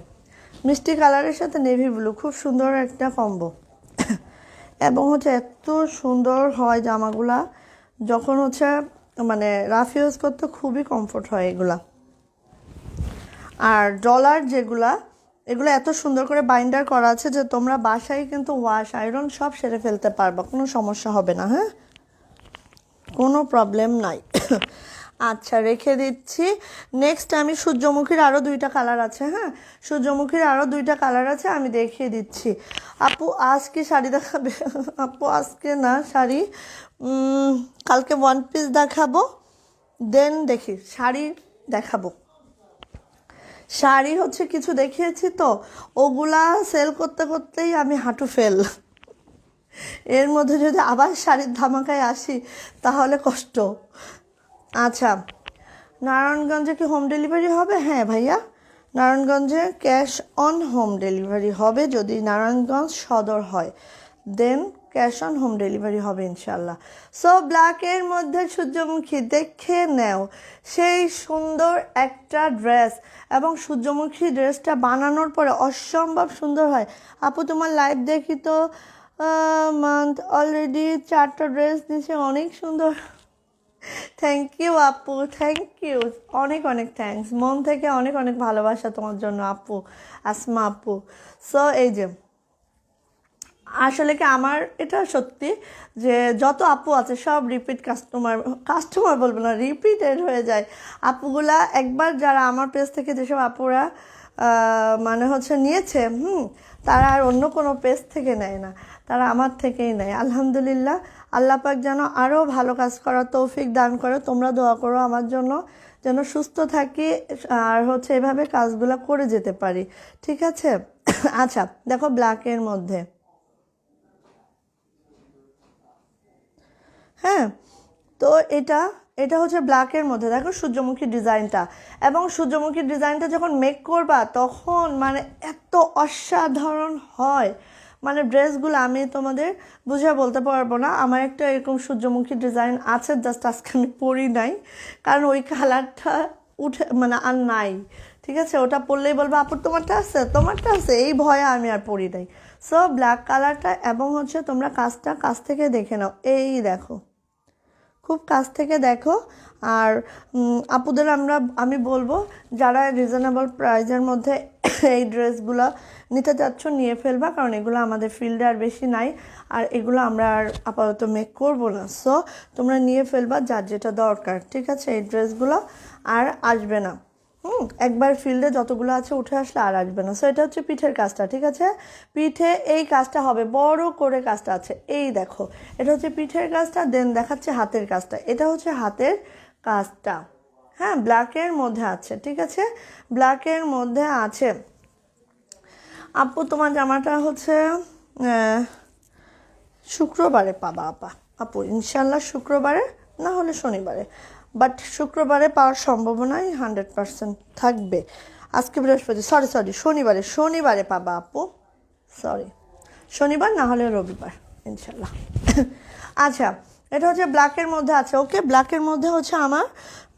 মিষ্টি কালারের সাথে নেভি ব্লু, খুব সুন্দর একটা কম্বো। এবং হচ্ছে এত সুন্দর হয় জামাগুলা, যখন হচ্ছে মানে রাফ ইউজ করতে খুবই কমফোর্ট হয় এগুলা। আর ডলার যেগুলা, এগুলো এত সুন্দর করে বাইন্ডার করা আছে যে তোমরা বাসায় কিন্তু ওয়াশ আয়রন সব সেরে ফেলতে পারবা, কোনো সমস্যা হবে না। হ্যাঁ, কোনো প্রবলেম নাই। আচ্ছা, রেখে দিচ্ছি। নেক্সট আমি সূর্যমুখীর আরও 2টা কালার আছে। হ্যাঁ, সূর্যমুখীর আরও 2টা কালার আছে, আমি দেখিয়ে দিচ্ছি। আপু আজকে শাড়ি দেখাবে? আপু আজকে না শাড়ি, কালকে 1 পিস দেখাবো, দেন দেখি শাড়ি দেখাবো। শাড়ি হচ্ছে কিছু দেখিয়েছি তো, ওগুলা সেল করতে করতেই আমি হাঁটু ফেল। এর মধ্যে যদি আবার শাড়ির ধামাকায় আসি তাহলে কষ্ট। আচ্ছা, নারায়ণগঞ্জে কি হোম ডেলিভারি হবে? হ্যাঁ ভাইয়া, নারায়ণগঞ্জে ক্যাশ অন হোম ডেলিভারি হবে, যদি নারায়ণগঞ্জ সদর হয় দেন ক্যাশ অন হোম ডেলিভারি হবে ইনশাল্লাহ। সো ব্ল্যাকের মধ্যে সূর্যমুখী, দেখে নেও সেই সুন্দর একটা ড্রেস, এবং সূর্যমুখী ড্রেসটা বানানোর পরে অসম্ভব সুন্দর হয়। আপু তোমার লাইভ দেখি তো, মান্থ অলরেডি 4টা ড্রেস দিয়েছে, অনেক সুন্দর। থ্যাংক ইউ আপু, থ্যাংক ইউ, অনেক অনেক থ্যাংকস, মন থেকে অনেক অনেক ভালোবাসা তোমার জন্য আপু, আসমা আপু। সো এই যে আসলে কি আমার এটা সত্যি যে যত আপু আছে সব রিপিট কাস্টমার বলবো না, রিপিটেড হয়ে যায় আপুগুলা। একবার যারা আমার পেজ থেকে যেসব আপুরা মানে হচ্ছে নিয়েছে, তারা আর অন্য কোনো পেজ থেকে নেয় না, তারা আমার থেকেই নেয়। আলহামদুলিল্লাহ, আল্লাহ পাক যেন আরও ভালো কাজ করার তৌফিক দান করে। তোমরা দোয়া করো আমার জন্য, যেন সুস্থ থাকি আর হচ্ছে এভাবে কাজগুলো করে যেতে পারি, ঠিক আছে। আচ্ছা, দেখো ব্ল্যাকের মধ্যে, হ্যাঁ, তো এটা এটা হচ্ছে ব্ল্যাকের মধ্যে, দেখো সূর্যমুখী ডিজাইনটা, এবং সূর্যমুখী ডিজাইনটা যখন মেক করবা তখন মানে এত অসাধারণ হয়, মানে ড্রেসগুলো আমি তোমাদের বুঝে বলতে পারবো না। আমার একটা এরকম সূর্যমুখী ডিজাইন আছে, জাস্ট আজকে আমি পরি নাই, কারণ ওই কালারটা উঠে মানে আর নাই। ঠিক আছে, ওটা পরলেই বলবো আপুর তোমারটা আছে, তোমারটা আছে, এই ভয়ে আমি আর পরি নাই। সো ব্ল্যাক কালারটা, এবং হচ্ছে তোমরা কাজটা কাছ থেকে দেখে নাও, এই দেখো, খুব কাছ থেকে দেখো। আর আপুদের আমি বলবো যারা রিজনেবল প্রাইজের মধ্যে এই ড্রেসগুলো নিতে চাচ্ছ নিয়ে ফেলবা, কারণ এগুলো আমাদের ফিল্ডে আর বেশি নাই, আর এগুলো আমরা আর আপাতত মেক করবো না। সো তোমরা নিয়ে ফেলবা যার যেটা দরকার। ঠিক আছে, এই ড্রেসগুলো আর আসবে না। একবার ফিল্ডে যতগুলো আছে উঠে আসলে আর আসবে না। সো এটা হচ্ছে পিঠের কাজটা। ঠিক আছে, পিঠে এই কাজটা হবে, বড় করে কাজটা আছে, এই দেখো, এটা হচ্ছে পিঠের কাজটা। দেন দেখাচ্ছে হাতের কাজটা, এটা হচ্ছে হাতের কাজটা। হ্যাঁ, ব্ল্যাকের মধ্যে আছে। ঠিক আছে, ব্ল্যাকের মধ্যে আছে। আপু তোমার জামাটা হচ্ছে শুক্রবারে পাবা আপু, ইনশাল্লাহ শুক্রবারে, না হলে শনিবারে, বাট শুক্রবারে পাওয়ার সম্ভাবনাই 100% থাকবে। আজকে বৃহস্পতি, শনিবারে পাবা আপু, সরি, শনিবার না হলে রবিবার ইনশাল্লাহ। আচ্ছা, এটা হচ্ছে ব্ল্যাকের মধ্যে আছে। ওকে, ব্ল্যাকের মধ্যে হচ্ছে আমার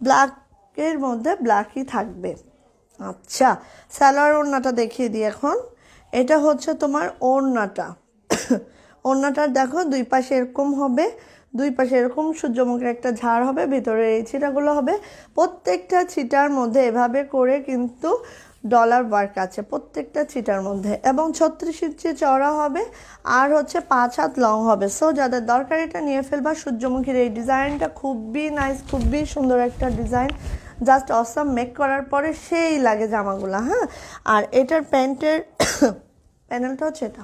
ব্ল্যাকের মধ্যে ব্ল্যাকই থাকবে। আচ্ছা, সালোয়ার ওড়নাটা দেখিয়ে দিই এখন। এটা হচ্ছে তোমার ওড়নাটা। ওড়নাটার দেখো দুই পাশে এরকম হবে, দুই পাশে এরকম সূর্যমুখীর একটা ঝাড় হবে, ভিতরে এই ছিটাগুলো হবে। প্রত্যেকটা ছিটার মধ্যে এভাবে করে কিন্তু ডলার ওয়ার্ক আছে প্রত্যেকটা ছিটার মধ্যে, এবং 36 ইঞ্চি চওড়া হবে, আর হচ্ছে 5 হাত লং হবে। সো যাদের দরকার এটা নিয়ে ফেলবা। সূর্যমুখীর এই ডিজাইনটা খুবই নাইস, খুবই সুন্দর একটা ডিজাইন, জাস্ট অসাম। মেক করার পরে সেই লাগে জামাগুলো। হ্যাঁ, আর এটার প্যান্টের প্যানেলটা হচ্ছে এটা,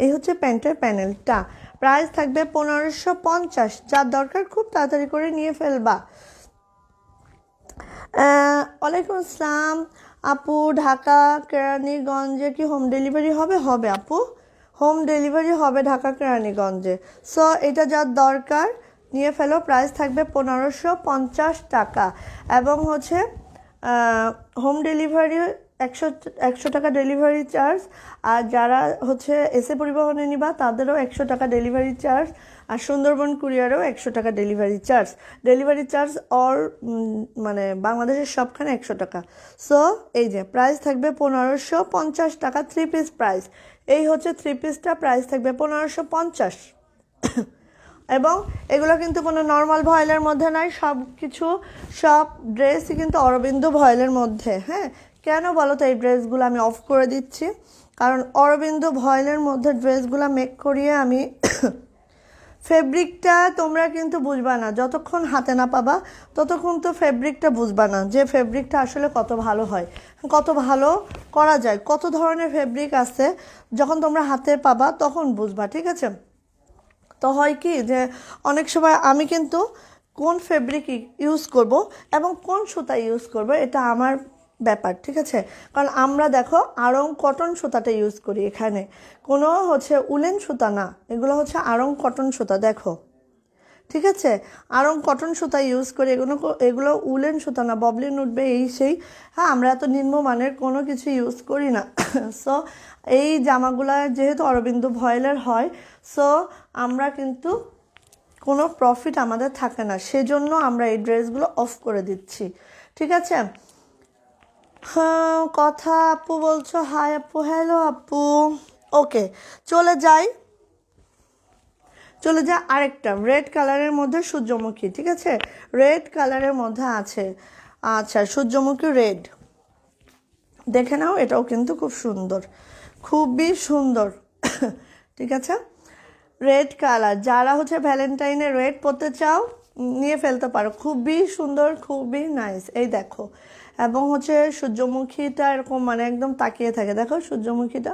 এই হচ্ছে প্যান্টের প্যানেলটা। প্রাইস থাকবে 1550। যার দরকার খুব তাড়াতাড়ি করে নিয়ে ফেলবা। ওয়ালাইকুম আসসালাম আপু, ঢাকা কেরানীগঞ্জে কি হোম ডেলিভারি হবে? হবে আপু, হোম ডেলিভারি হবে ঢাকা কেরানীগঞ্জে। সো এটা যার দরকার নিয়ে ফেলো। প্রাইস থাকবে 1550 টাকা, এবং হচ্ছে হোম ডেলিভারি 100 টাকা ডেলিভারি চার্জ। আর যারা হচ্ছে এসে পরিবহনে নিবা তাদেরও 100 টাকা ডেলিভারি চার্জ, আর সুন্দরবন কুরিয়ারও 100 টাকা delivery charge. Delivery charge all মানে বাংলাদেশের সবখানে 100 টাকা। সো এই যে প্রাইস থাকবে 1550 টাকা, 3 পিস প্রাইস। এই হচ্ছে 3 পিসটা, প্রাইস থাকবে 1550। এবং এগুলো কিন্তু কোনো নর্মাল ভয়েলের মধ্যে নাই, সব ড্রেসই কিন্তু অরবিন্দু ভয়েলের মধ্যে। হ্যাঁ, কেন বলো তো এই ড্রেসগুলো আমি অফ করে দিচ্ছি, কারণ অরবিন্দু ভয়েলের মধ্যে ড্রেসগুলো মেক করিয়ে আমি ফেব্রিকটা তোমরা কিন্তু বুঝবা না, যতক্ষণ হাতে না পাবা ততক্ষণ তো ফেব্রিকটা বুঝবা না, যে ফেব্রিকটা আসলে কত ভালো হয়, কত ভালো করা যায়, কত ধরনের ফেব্রিক আছে। যখন তোমরা হাতে পাবা তখন বুঝবা। ঠিক আছে, তো হয় কি যে অনেক সময় আমি কিন্তু কোন ফেব্রিক ইউজ করব এবং কোন সুতা ইউজ করব এটা আমার ব্যাপার। ঠিক আছে, কারণ আমরা দেখো আড়ং কটন সুতাটা ইউজ করি, এখানে কোনো হচ্ছে উলেন সুতা না, এগুলো হচ্ছে আড়ং কটন সুতা। দেখো, ঠিক আছে, আড়ং কটন সুতা ইউজ করি, এগুলো উলেন সুতা না, ববলিন উঠবে এই সেই। হ্যাঁ, আমরা এত নিম্নমানের কোনো কিছু ইউজ করি না। সো এই জামাগুলা যেহেতু অরবিন্দু ভয়েলের হয়, সো আমরা কিন্তু কোনো প্রফিট আমাদের থাকে না, সেজন্য আমরা এই ড্রেসগুলো অফ করে দিচ্ছি। ঠিক আছে, হ্যাঁ কথা আপু বলছো, হাই আপু, হ্যালো আপু। ওকে, চলে যাই আরেকটা রেড কালারের মধ্যে সূর্যমুখী। ঠিক আছে, রেড কালারের মধ্যে আছে। আচ্ছা, সূর্যমুখী রেড, দেখে নাও, এটাও কিন্তু খুব সুন্দর, খুবই সুন্দর। ঠিক আছে, রেড কালার, যারা হচ্ছে ভ্যালেন্টাইনে রেড পরতে চাও নিয়ে ফেলতে পারো, খুবই সুন্দর, খুবই নাইস। এই দেখো, এবং হচ্ছে সূর্যমুখীটা এরকম মানে একদম তাকিয়ে থাকে, দেখো সূর্যমুখীটা,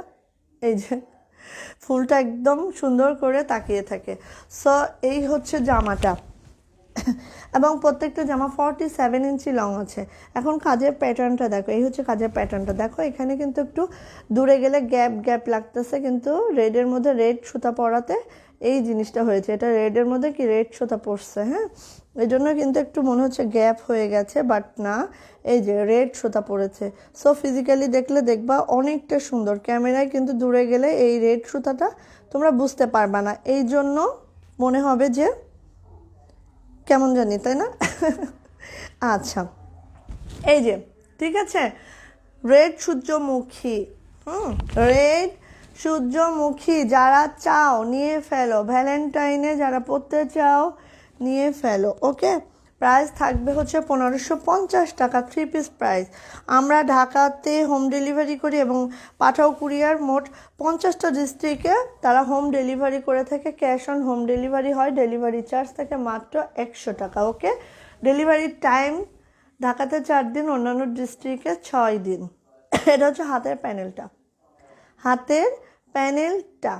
এই যে ফুলটা একদম সুন্দর করে তাকিয়ে থাকে। সো এই হচ্ছে জামাটা, এবং প্রত্যেকটা জামা 47 ইঞ্চি লং আছে। এখন কাজের প্যাটার্নটা দেখো, এই হচ্ছে কাজের প্যাটার্নটা দেখো, এখানে কিন্তু একটু দূরে গেলে গ্যাপ লাগতেছে, কিন্তু রেডের মধ্যে রেড সুতা পরাতে এই জিনিসটা হয়েছে, এটা রেডের মধ্যে কি রেড সুতা পড়ছে। হ্যাঁ, এই জন্য কিন্তু একটু মনে হচ্ছে গ্যাপ হয়ে গেছে, বাট না, এই যে রেড সুতা পড়েছে। সো ফিজিক্যালি দেখলে দেখবা অনেকটা সুন্দর, ক্যামেরায় কিন্তু দূরে গেলে এই রেড সুতাটা তোমরা বুঝতে পারবা না, এই জন্য মনে হবে যে কেমন জানি, তাই না? আচ্ছা, এই যে ঠিক আছে, রেড সূর্যমুখী, রেড সূর্যমুখী যারা চাও নিয়ে ফেলো, ভ্যালেন্টাইনে যারা পড়তে চাও নিয়ে ফেলো। ওকে, প্রাইস থাকবে হচ্ছে 1550 টাকা, 3 পিস প্রাইস। আমরা ঢাকাতে হোম ডেলিভারি করি এবং পাঠাও কুরিয়ার মোট 50টা ডিস্ট্রিক্টে তারা হোম ডেলিভারি করে থাকে। ক্যাশ অন হোম ডেলিভারি হয়, ডেলিভারি চার্জ থাকে মাত্র 100 টাকা। ওকে, ডেলিভারি টাইম ঢাকাতে 4 দিন, অন্যান্য ডিস্ট্রিক্টে 6 দিন। এটা হচ্ছে হাতের প্যানেলটা, হাতের প্যানেলটা।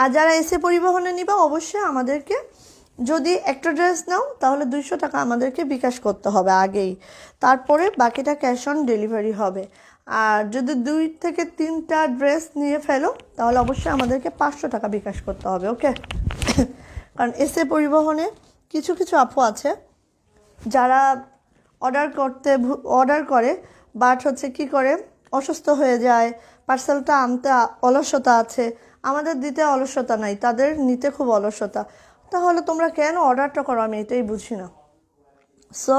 আর যারা এসে পরিবহনে নিবা অবশ্যই আমাদেরকে, যদি একটা ড্রেস নাও তাহলে 200 টাকা আমাদেরকে বিকাশ করতে হবে আগেই, তারপরে বাকিটা ক্যাশ অন ডেলিভারি হবে। আর যদি 2 থেকে 3টা ড্রেস নিয়ে ফেলো তাহলে অবশ্যই আমাদেরকে 500 টাকা বিকাশ করতে হবে। ওকে, কারণ এসে পরিবহনে কিছু কিছু আপু আছে যারা অর্ডার করে, বাট হচ্ছে কি করে, অসুস্থ হয়ে যায়, পার্সেলটা আনতে অলসতা আছে, আমাদের দিতে অলসতা নাই, তাদের নিতে খুব অলসতা। তাহলে তোমরা কেন অর্ডারটা করো, আমি এটাই বুঝি না। সো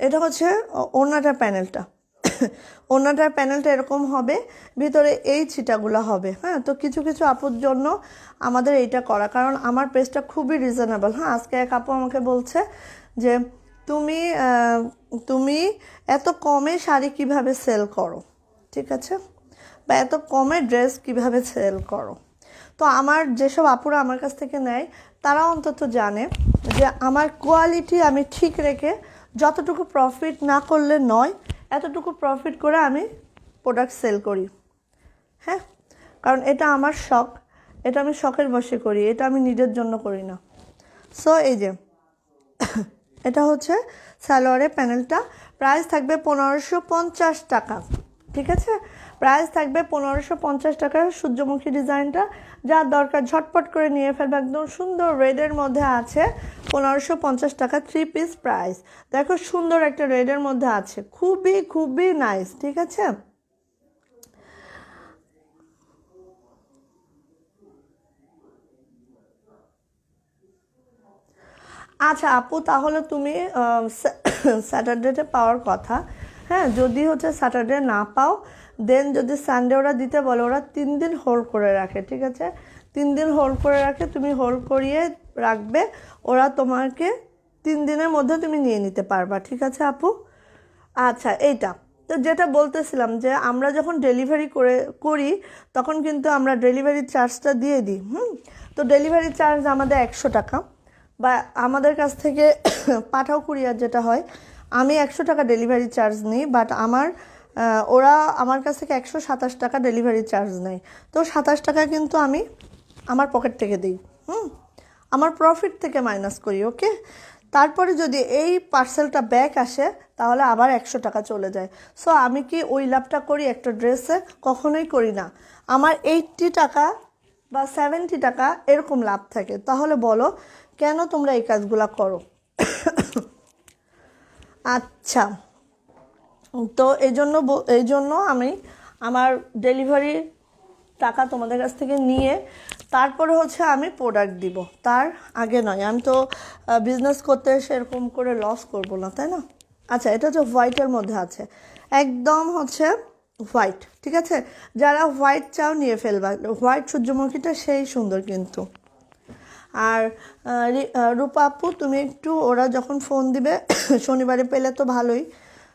এটা হচ্ছে ওড়নাটার প্যানেলটা। ওড়নাটার প্যানেলটা এরকম হবে, ভিতরে এই ছিটাগুলো হবে। হ্যাঁ, তো কিছু কিছু আপুর জন্য আমাদের এইটা করা, কারণ আমার প্রাইসটা খুবই রিজনেবল। হ্যাঁ, আজকে এক আপু আমাকে বলছে যে তুমি তুমি এত কমে শাড়ি কিভাবে সেল করো, ঠিক আছে, বা এত কমে ড্রেস কিভাবে সেল করো। তো আমার যেসব আপুরা আমার কাছ থেকে নেয় তারা অন্তত জানে যে আমার কোয়ালিটি আমি ঠিক রেখে যতটুকু প্রফিট না করলে নয়, এতটুকু প্রফিট করে আমি প্রোডাক্ট সেল করি। হ্যাঁ, কারণ এটা আমার শখ, এটা আমি শখের বশে করি, এটা আমি নিজের জন্য করি না। সো এই যে এটা হচ্ছে সালোয়ারের প্যানেলটা, প্রাইস থাকবে 1550 টাকা, ঠিক আছে, প্রাইস থাকবে 1550 টাকা। সূর্যমুখী ডিজাইনটা যার দরকার ঝটপট করে নিয়ে ফেলবে, একদম সুন্দর রেডের মধ্যে আছে, 1550 টাকা, 3 পিস প্রাইস। দেখো সুন্দর একটা রেডের মধ্যে আছে, খুবই খুবই নাইস, ঠিক আছে। আচ্ছা আপু, তাহলে তুমি স্যাটারডেতে পাওয়ার কথা। হ্যাঁ, যদি হচ্ছে স্যাটারডে না পাও, দেন যদি সানডে ওরা দিতে বলে, ওরা 3 দিন হোল্ড করে রাখে, ঠিক আছে, 3 দিন হোল্ড করে রাখে, তুমি হোল্ড করিয়ে রাখবে, ওরা তোমাকে 3 দিনের মধ্যে তুমি নিয়ে নিতে পারবা, ঠিক আছে আপু। আচ্ছা, এইটা তো যেটা বলতেছিলাম যে আমরা যখন ডেলিভারি করি তখন কিন্তু আমরা ডেলিভারি চার্জটা দিয়ে দিই। তো ডেলিভারি চার্জ আমাদের 100 টাকা, বা আমাদের কাছ থেকে পাঠাও কুরিয়ার যেটা হয়, আমি 100 টাকা ডেলিভারি চার্জ নিই, বাট ওরা আমার কাছ থেকে 127 টাকা ডেলিভারি চার্জ নেয়। তো 27 টাকা কিন্তু আমি আমার পকেট থেকে দিই, আমার প্রফিট থেকে মাইনাস করি। ওকে, তারপরে যদি এই পার্সেলটা ব্যাক আসে তাহলে আবার 100 টাকা চলে যায়। সো আমি কি ওই লাভটা করি একটা ড্রেসে? কখনোই করি না। আমার 80 টাকা বা 70 টাকা এরকম লাভ থাকে। তাহলে বলো কেন তোমরা এই কাজগুলো করো? আচ্ছা, তো এই জন্য আমি আমার ডেলিভারি টাকা তোমাদের কাছ থেকে নিয়ে তারপরে হচ্ছে আমি প্রোডাক্ট দিব, তার আগে নয়। আমি তো বিজনেস করতে এসে এরকম করে লস করব না, তাই না? আচ্ছা, এটা হচ্ছে হোয়াইটের মধ্যে আছে, একদম হচ্ছে হোয়াইট, ঠিক আছে, যারা হোয়াইট চাও নিয়ে ফেলবা। হোয়াইট সূর্যমুখীটা সেই সুন্দর কিন্তু। আর রূপা আপু, তুমি একটু, ওরা যখন ফোন দিবে শনিবারে পেলে তো ভালোই,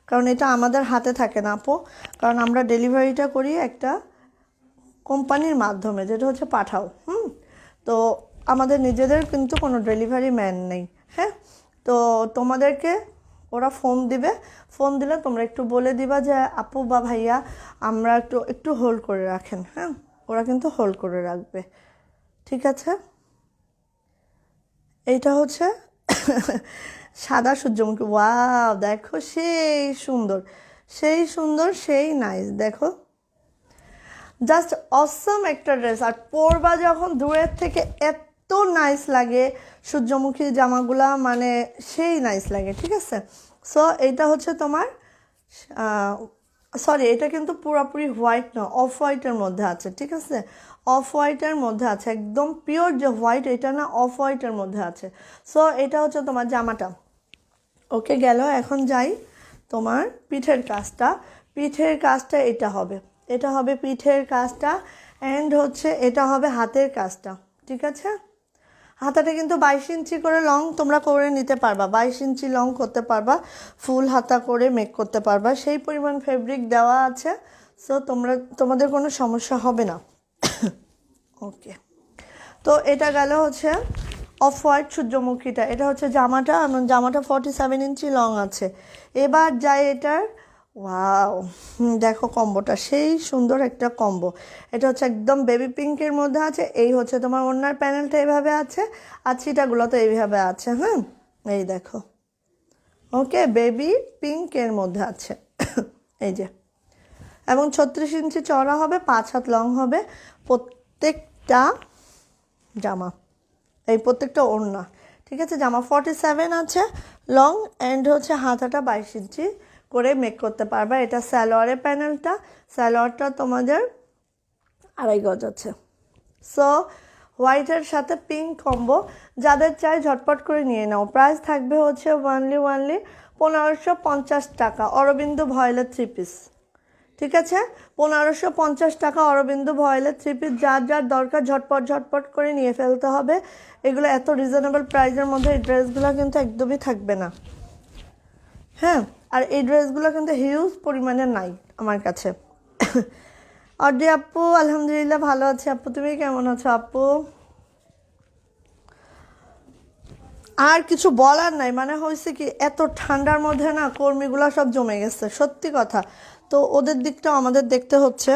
কারণ এটা আমাদের হাতে থাকে না আপু, কারণ আমরা ডেলিভারিটা করি একটা কোম্পানির মাধ্যমে, যেটা হচ্ছে পাঠাও। তো আমাদের নিজেদের কিন্তু কোনো ডেলিভারি ম্যান নেই। হ্যাঁ, তো তোমাদেরকে ওরা ফোন দিবে, ফোন দিলে তোমরা একটু বলে দিবা যে আপু বা ভাইয়া আমরা একটু হোল্ড করে রাখেন। হ্যাঁ, ওরা কিন্তু হোল্ড করে রাখবে, ঠিক আছে। এইটা হচ্ছে সাদা সূর্যমুখী। ওয়াও, দেখো সেই সুন্দর, সেই সুন্দর, সেই নাইস, দেখো জাস্ট অসম একটা ড্রেস। আর পরবা যখন দূরের থেকে এত নাইস লাগে সূর্যমুখী জামাগুলা, মানে সেই নাইস লাগে, ঠিক আছে। সো এইটা হচ্ছে তোমার সরি, এটা কিন্তু পুরোপুরি হোয়াইট না, অফ হোয়াইটের মধ্যে আছে, ঠিক আছে। অফ হোয়াইটের মধ্যে আছে, একদম পিওর যে হোয়াইট এটা না, অফ হোয়াইটের মধ্যে আছে। সো এটা হচ্ছে তোমার জামাটা। ওকে গেল। এখন যাই তোমার পিঠের কাজটা। পিঠের কাজটা এটা হবে, এটা হবে পিঠের কাজটা, অ্যান্ড হচ্ছে এটা হবে হাতের কাজটা, ঠিক আছে। হাতাটা কিন্তু 22 ইঞ্চি করে লং তোমরা করে নিতে পারবা, 22 ইঞ্চি লং করতে পারবা, ফুল হাতা করে মেক করতে পারবা, সেই পরিমাণ ফেব্রিক দেওয়া আছে। সো তোমাদের কোনো সমস্যা হবে না। ওকে, তো এটা গেল হচ্ছে অফ হোয়াইট সূর্যমুখীটা। এটা হচ্ছে জামাটা, জামাটা 47 ইঞ্চি লং আছে। এবার যাই এটার, ওয়াও দেখো কম্বোটা সেই সুন্দর একটা কম্বো। এটা হচ্ছে একদম বেবি পিঙ্কের মধ্যে আছে, এই হচ্ছে তোমার ওড়নার প্যানেলটা এইভাবে আছে, আর ছিটাগুলো তো এইভাবে আছে, হ্যাঁ এই দেখো। ওকে, বেবি পিঙ্কের মধ্যে আছে এই যে, এবং 36 ইঞ্চি চওড়া হবে, 5 হাত লং হবে প্রত্যেকটা জামা, এই প্রত্যেকটা ওড়না, ঠিক আছে। জামা 47 আছে লং, অ্যান্ড হচ্ছে হাতাটা 22 ইঞ্চি করে মেক করতে পারবা। এটা সালোয়ারের প্যানেলটা, সালোয়ারটা তোমাদের 2.5 গজ আছে। সো হোয়াইটের সাথে পিঙ্ক কম্বো, যাদের চাই ঝটপট করে নিয়ে নাও। প্রাইস থাকবে হচ্ছে ওয়ানলি 1550 টাকা, অরবিন্দ ভয়েলের 3 পিস, ঠিক আছে। 1550 টাকা অরবিন্দ ভয়েলের 3 পিস, যার যার দরকার ঝটপট করে নিয়ে ফেলতে হবে। এগুলো এত রিজনেবল প্রাইসের মধ্যে এই ড্রেসগুলো কিন্তু একদমই থাকবে না, হ্যাঁ। আর এই ড্রেসগুলো কিন্তু হিউজ পরিমাণে নাই আমার কাছে। অডি আপু আলহামদুলিল্লাহ ভালো আছে আপু, তুমি কেমন আছো আপু? আর কিছু বলার নাই, মানে হয়েছে কি এত ঠান্ডার মধ্যে না কর্মীগুলো সব জমে গেছে, সত্যি কথা। তো ওদের দিকটাও আমাদের দেখতে হচ্ছে।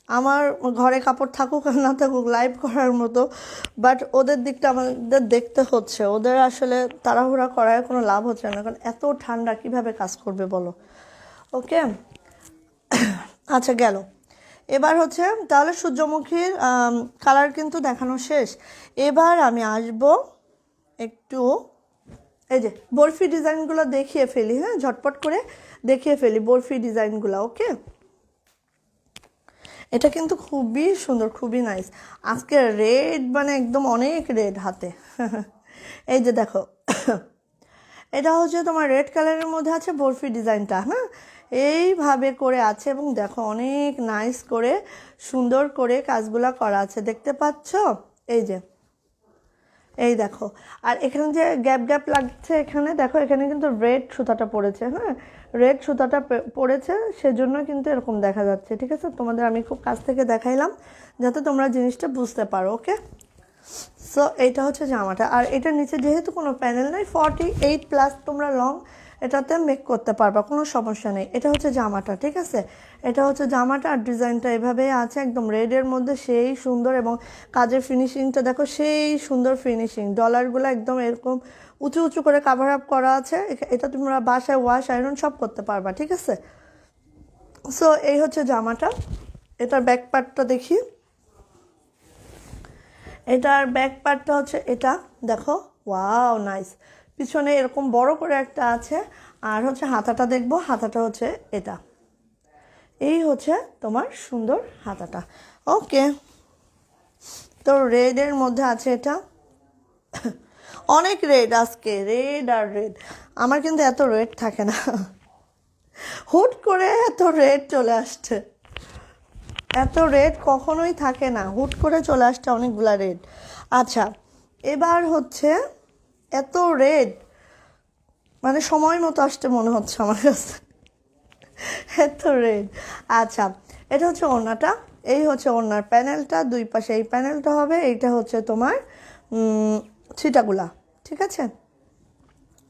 আমার ঘরে কাপড় থাকুক আর না থাকুক লাইভ করার মতো, বাট ওদের দিকটা আমাদের দেখতে হচ্ছে। ওদের আসলে তাড়াহুড়া করার কোনো লাভ হচ্ছে না, কারণ এত ঠান্ডা কিভাবে কাজ করবে বলো। ওকে, আচ্ছা গেল। এবার হচ্ছে তাহলে সূর্যমুখীর কালার কিন্তু দেখানো শেষ। এবার আমি আসবো একটু এই যে বরফি ডিজাইনগুলো দেখিয়ে ফেলি, হ্যাঁ ঝটপট করে দেখিয়ে ফেলি বরফি ডিজাইনগুলো। ওকে, এটা কিন্তু খুবই সুন্দর, খুবই নাইস। আজকে রেড মানে একদম অনেক রেড হাতে এই যে দেখো এটা হচ্ছে তোমার রেড কালারের মধ্যে আছে বরফি ডিজাইনটা, হ্যাঁ এইভাবে করে আছে, এবং দেখো অনেক নাইস করে সুন্দর করে কাজগুলা করা আছে, দেখতে পাচ্ছ এই যে, এই দেখো। আর এখানে যে গ্যাপ লাগছে এখানে দেখো, এখানে কিন্তু রেড সুতাটা পড়েছে, হ্যাঁ রেড সুতাটা পড়েছে, সেজন্য কিন্তু এরকম দেখা যাচ্ছে, ঠিক আছে। তোমাদের আমি খুব কাছ থেকে দেখাইলাম যাতে তোমরা জিনিসটা বুঝতে পারো। ওকে, সো এইটা হচ্ছে জামাটা। আর এটার নিচে যেহেতু কোনো প্যানেল নাই, 48+ তোমরা লং এটাতে মেক করতে পারবা, কোনো সমস্যা নেই। এটা হচ্ছে জামাটা, ঠিক আছে। এটা হচ্ছে জামাটা, আর ডিজাইনটা এভাবেই আছে একদম রেডের মধ্যে, সেই সুন্দর। এবং কাজের ফিনিশিংটা দেখো সেই সুন্দর ফিনিশিং, ডলারগুলো একদম এরকম উঁচু করে কাভার আপ করা আছে। এটা তোমরা বাসায় ওয়াশ আয়রন সব করতে পারবা, ঠিক আছে। সো এই হচ্ছে জামাটা। এটার ব্যাক পার্টটা দেখি, এটার ব্যাক পার্টটা হচ্ছে এটা দেখো, ওয়াও নাইস। পিছনে এরকম বড় করে একটা আছে, আর হচ্ছে হাতাটা দেখবো, হাতাটা হচ্ছে এটা, এই হচ্ছে তোমার সুন্দর হাতাটা। ওকে, তো রেডের মধ্যে আছে এটা অনেক রেড, আজকে রেড আর রেড। আমার কিন্তু এত রেড থাকে না, হুট করে এত রেড চলে আসছে, এত রেড কখনোই থাকে না, হুট করে চলে আসছে অনেকগুলা রেড। আচ্ছা, এবার হচ্ছে এত রেড মানে সময় মতো আসতে মনে হচ্ছে আমার কাছে, এত রেড। আচ্ছা, এটা হচ্ছে ওড়নাটা, এই হচ্ছে ওড়নার প্যানেলটা, দুই পাশে এই প্যানেলটা হবে। এইটা হচ্ছে তোমার ছিটাগুলা, ঠিক আছে।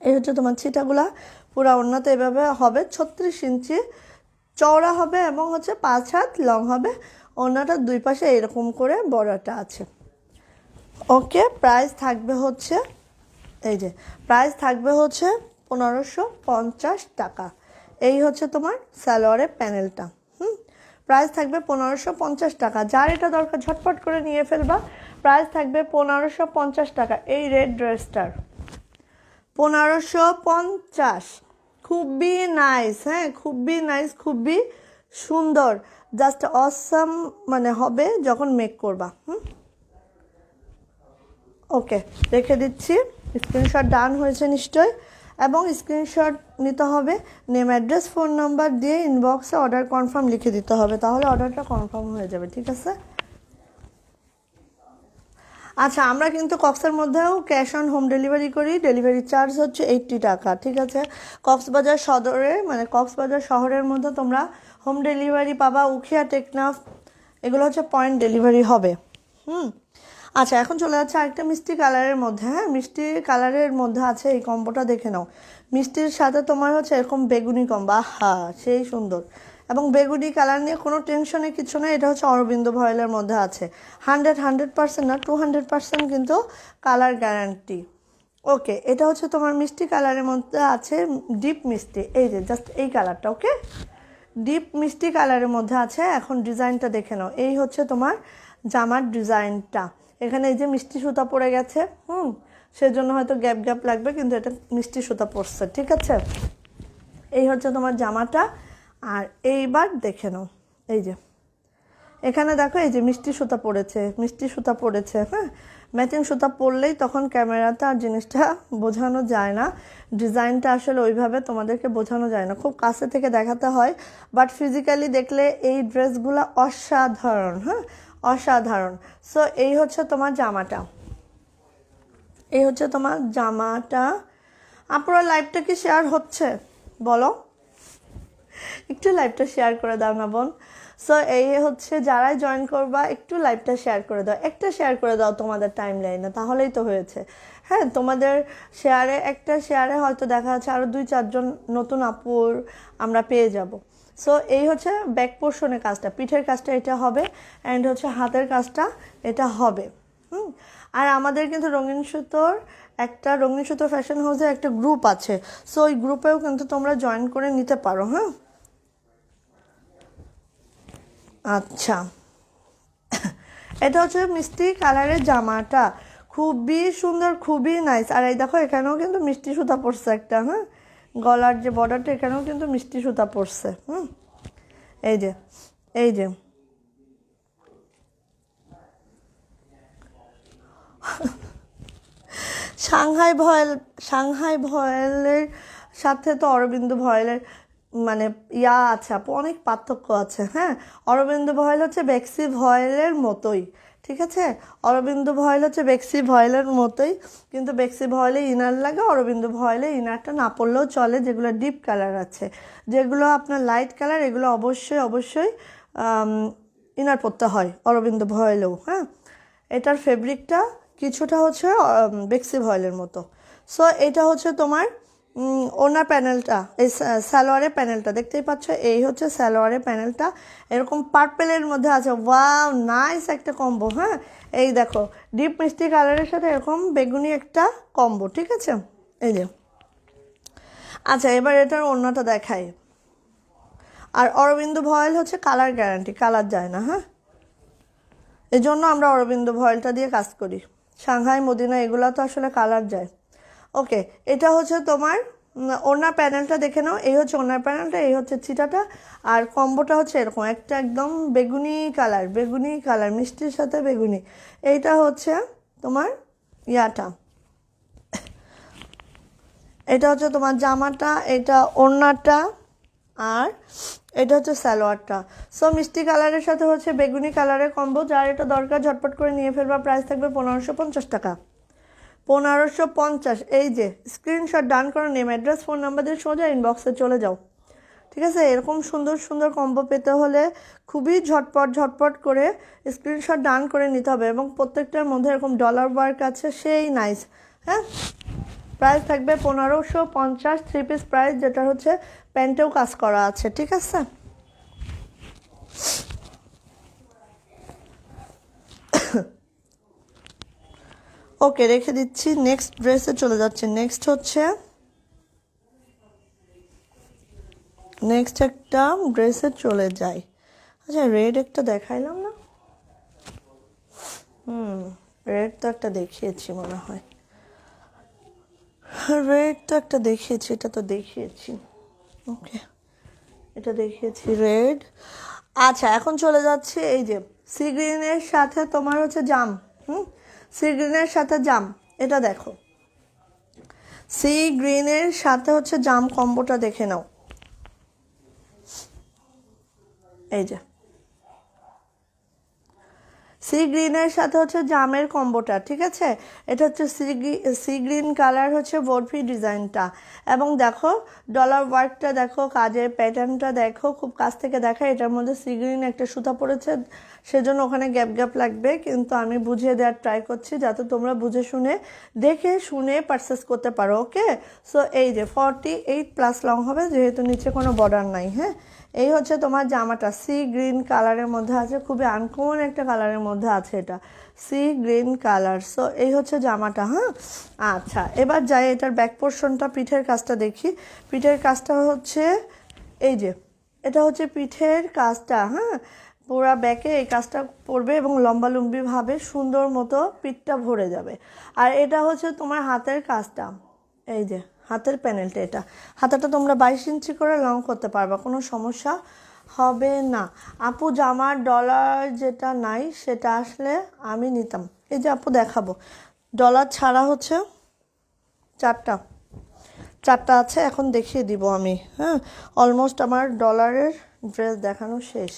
এই হচ্ছে তোমার ছিটাগুলা, পুরা ওড়নাতে এভাবে হবে, 36 ইঞ্চি চওড়া হবে, এবং হচ্ছে 5 হাত লং হবে। ওড়নাটার দুই পাশে এরকম করে বড়টা আছে। ওকে, প্রাইস থাকবে হচ্ছে এই যে, প্রাইস থাকবে হচ্ছে 1550 টাকা। এই হচ্ছে তোমার সালোয়ারের প্যানেলটা, প্রাইস থাকবে 1550 টাকা। যার এটা দরকার ঝটপট করে নিয়ে ফেলবা, প্রাইস থাকবে 1550 টাকা এই রেড ড্রেসটার। 1550, খুবই নাইস, হ্যাঁ খুবই নাইস, খুবই সুন্দর, জাস্ট অসাম মানে হবে যখন মেক করবা। ওকে, রেখে দিচ্ছি। স্ক্রিনশট ডান হয়েছে নিশ্চয়, এবং স্ক্রিনশট নিতে হবে, নেম অ্যাড্রেস ফোন নাম্বার দিয়ে ইনবক্সে অর্ডার কনফার্ম লিখে দিতে হবে, তাহলে অর্ডারটা কনফার্ম হয়ে যাবে, ঠিক আছে? আচ্ছা, আমরা কিন্তু কক্সের মধ্যেও ক্যাশ অন হোম ডেলিভারি করি, ডেলিভারি চার্জ হচ্ছে 80 টাকা, ঠিক আছে? কক্সবাজার সদরে মানে কক্সবাজার শহরের মধ্যে তোমরা হোম ডেলিভারি পাবা, উখিয়া টেকনাফ এগুলো হচ্ছে পয়েন্ট ডেলিভারি হবে। আচ্ছা, এখন চলে যাচ্ছে আরেকটা মিষ্টি কালারের মধ্যে। হ্যাঁ, মিষ্টি কালারের মধ্যে আছে এই কম্বোটা, দেখে নাও। মিষ্টির সাথে তোমার হচ্ছে এরকম বেগুনি কম্বো, আহা সেই সুন্দর, এবং বেগুনি কালার নিয়ে কোনো টেনশনে কিছু না। এটা হচ্ছে অরবিন্দ ভয়েলের মধ্যে আছে, 100% না 200% কিন্তু কালার গ্যারান্টি। ওকে, এটা হচ্ছে তোমার মিষ্টি কালারের মধ্যে আছে, ডিপ মিষ্টি, এই যে জাস্ট এই কালারটা। ওকে, ডিপ মিষ্টি কালারের মধ্যে আছে। এখন ডিজাইনটা দেখে নাও, এই হচ্ছে তোমার জামার ডিজাইনটা। এখানে এই যে মিষ্টি সুতা পড়ে গেছে, সেজন্য হয়তো গ্যাপ গ্যাপ লাগবে, কিন্তু এটা মিষ্টি সুতা পড়ছে, ঠিক আছে? এই হচ্ছে তোমার জামাটা। আর এইবার দেখে নাও, এই যে এখানে দেখো এই যে মিষ্টি সুতা পড়েছে, মিষ্টি সুতা পড়েছে। হ্যাঁ, ম্যাচিং সুতা পরলেই তখন ক্যামেরাতে আর জিনিসটা বোঝানো যায় না, ডিজাইনটা আসলে ওইভাবে তোমাদেরকে বোঝানো যায় না, খুব কাছে থেকে দেখাতে হয়, বাট ফিজিক্যালি দেখলে এই ড্রেসগুলো অসাধারণ, হ্যাঁ অসাধারণ। সো এই হচ্ছে তোমার জামাটা, এই হচ্ছে তোমার জামাটা। আপনারা লাইভটা কি শেয়ার হচ্ছে বলো, একটু লাইভটা শেয়ার করে দাও না বোন। সো এই হচ্ছে, যারাই জয়েন করবা একটু লাইভটা শেয়ার করে দাও, একটা শেয়ার করে দাও তোমাদের টাইম লাইনে, তাহলেই তো হয়েছে। হ্যাঁ, তোমাদের শেয়ারে, একটা শেয়ারে হয়তো দেখা যাচ্ছে আরও 2-4 জন নতুন আপুর আমরা পেয়ে যাব। সো এই হচ্ছে ব্যাক পোর্শনের কাজটা, পিঠের কাজটা এটা হবে, অ্যান্ড হচ্ছে হাতের কাজটা এটা হবে। আর আমাদের কিন্তু রঙিন সুতোর ফ্যাশন হাউসের একটা গ্রুপ আছে, সো ওই গ্রুপেও কিন্তু তোমরা জয়েন করে নিতে পারো। হ্যাঁ, আচ্ছা, এটা হচ্ছে মিষ্টি কালারের জামাটা, খুবই সুন্দর, খুবই নাইস। আর এই দেখো এখানেও কিন্তু মিষ্টি সুতা পড়ছে একটা, হ্যাঁ গলার যে বর্ডারটা এখানেও কিন্তু মিষ্টি সুতা পড়ছে। এই যে, এই যে সাংহাই ভয়েলের সাথে তো অরবিন্দ ভয়েলের মানে আছে আপু, অনেক পার্থক্য আছে। হ্যাঁ, অরবিন্দ ভয়েল হচ্ছে বেক্সি ভয়েলের মতোই, ঠিক আছে? অরবিন্দ ভয়েল হচ্ছে বেক্সি ভয়েলের মতোই, কিন্তু বেক্সি ভয়েলে ইনার লাগে, অরবিন্দ ভয়েলে ইনারটা না পড়লেও চলে, যেগুলো ডিপ কালার আছে, যেগুলো আপনার লাইট কালার, এগুলো অবশ্যই ইনার পড়তে হয় অরবিন্দ ভয়েলেও। হ্যাঁ, এটার ফেব্রিকটা কিছুটা হচ্ছে বেক্সি ভয়েলের মতো। সো এটা হচ্ছে তোমার ওনার প্যানেলটা, এই সালোয়ারের প্যানেলটা দেখতেই পাচ্ছ, এই হচ্ছে সালোয়ারের প্যানেলটা, এরকম পার্পেলের মধ্যে আছে, ওয়াও নাইস একটা কম্বো। হ্যাঁ, এই দেখো ডিপ মিষ্টি কালারের সাথে এরকম বেগুনি একটা কম্বো, ঠিক আছে? এই যে, আচ্ছা এবার এটার ওড়নাটা দেখাই। আর অরবিন্দ ভয়েল হচ্ছে কালার গ্যারান্টি, কালার যায় না। হ্যাঁ, এই জন্য আমরা অরবিন্দ ভয়েলটা দিয়ে কাজ করি, সাংহাই মদিনা এগুলো তো আসলে কালার যায়। ওকে, এটা হচ্ছে তোমার ওড়নার প্যানেলটা দেখে নাও, এই হচ্ছে ওড়নার প্যানেলটা, এই হচ্ছে চিটাটা, আর কম্বোটা হচ্ছে এরকম একটা একদম বেগুনি কালার মিষ্টির সাথে বেগুনি। এইটা হচ্ছে তোমার ইয়াটা, এটা হচ্ছে তোমার জামাটা, এটা ওড়নাটা, আর এটা হচ্ছে সালোয়ারটা। সো মিষ্টি কালারের সাথে হচ্ছে বেগুনি কালারের কম্বো, যার এটা দরকার ঝটপট করে নিয়ে ফেলবা, প্রাইস থাকবে 1550 টাকা। 1550। এই যে স্ক্রিনশট ডান করে নেম অ্যাড্রেস ফোন নাম্বার দিয়ে সোজা ইনবক্সে চলে যাও, ঠিক আছে? এরকম সুন্দর সুন্দর কম্বো পেতে হলে খুবই ঝটপট করে স্ক্রিনশট ডান করে নিতে হবে, এবং প্রত্যেকটার মধ্যে এরকম ডলার ওয়ার্ক আছে, সেই নাইস। হ্যাঁ, প্রাইস থাকবে 1550, 3 পিস প্রাইস, যেটা হচ্ছে প্যান্টেও কাজ করা আছে, ঠিক আছে? ওকে, রেখে দিচ্ছি, নেক্সট ড্রেসে চলে যাচ্ছে। নেক্সট একটা ড্রেসে চলে যাই। আচ্ছা রেড একটা দেখাইলাম না? রেড তো একটা দেখিয়েছি মনে হয়, রেড তো একটা দেখিয়েছি, এটা তো দেখিয়েছি। ওকে, এটা দেখিয়েছি রেড। আচ্ছা এখন চলে যাচ্ছে এই যে সি গ্রিনের সাথে তোমার হচ্ছে জাম। সি গ্রিনের সাথে জাম, এটা দেখো, সি গ্রিনের সাথে হচ্ছে জাম কম্বোটা দেখে নাও। এই যে সি গ্রিনের সাথে হচ্ছে জামের কম্বোটা, ঠিক আছে? এটা হচ্ছে সি গ্রিন কালার হচ্ছে বরফি ডিজাইনটা, এবং দেখো ডলার ওয়ার্কটা দেখো, কাজের প্যাটার্নটা দেখো, খুব কাছ থেকে দেখা। এটার মধ্যে সি গ্রিন একটা সুতা পড়েছে, সেজন্য ওখানে গ্যাপ গ্যাপ লাগবে, কিন্তু আমি বুঝিয়ে দেওয়ার ট্রাই করছি যাতে তোমরা বুঝে শুনে দেখে শুনে পারচেস করতে পারো। ওকে, সো এই যে 48+ লং হবে, যেহেতু নিচে কোনো বর্ডার নাই। হ্যাঁ, এই হচ্ছে তোমার জামাটা, সি গ্রিন কালারের মধ্যে আছে, খুবই আনকমন একটা কালারের মধ্যে আছে এটা, সি গ্রিন কালার। সো এই হচ্ছে জামাটা। হ্যাঁ, আচ্ছা এবার যাই এটার ব্যাক পোর্শনটা, পিঠের কাজটা দেখি। পিঠের কাজটা হচ্ছে এই যে, এটা হচ্ছে পিঠের কাজটা। হ্যাঁ, পুরা ব্যাকে এই কাজটা পড়বে এবং লম্বালম্বিভাবে সুন্দর মতো পিঠটা ভরে যাবে। আর এটা হচ্ছে তোমার হাতের কাজটা, এই যে হাতের প্যানেলটা, এটা হাতাটা তোমরা 22 ইঞ্চি করে লং করতে পারবা, কোনো সমস্যা হবে না। আপু জামার ডলার যেটা নাই সেটা আসলে আমি নিতাম। এই যে আপু দেখাবো, ডলার ছাড়া হচ্ছে চারটা আছে, এখন দেখিয়ে দিব আমি। হ্যাঁ, অলমোস্ট আমার ডলারের ড্রেস দেখানো শেষ,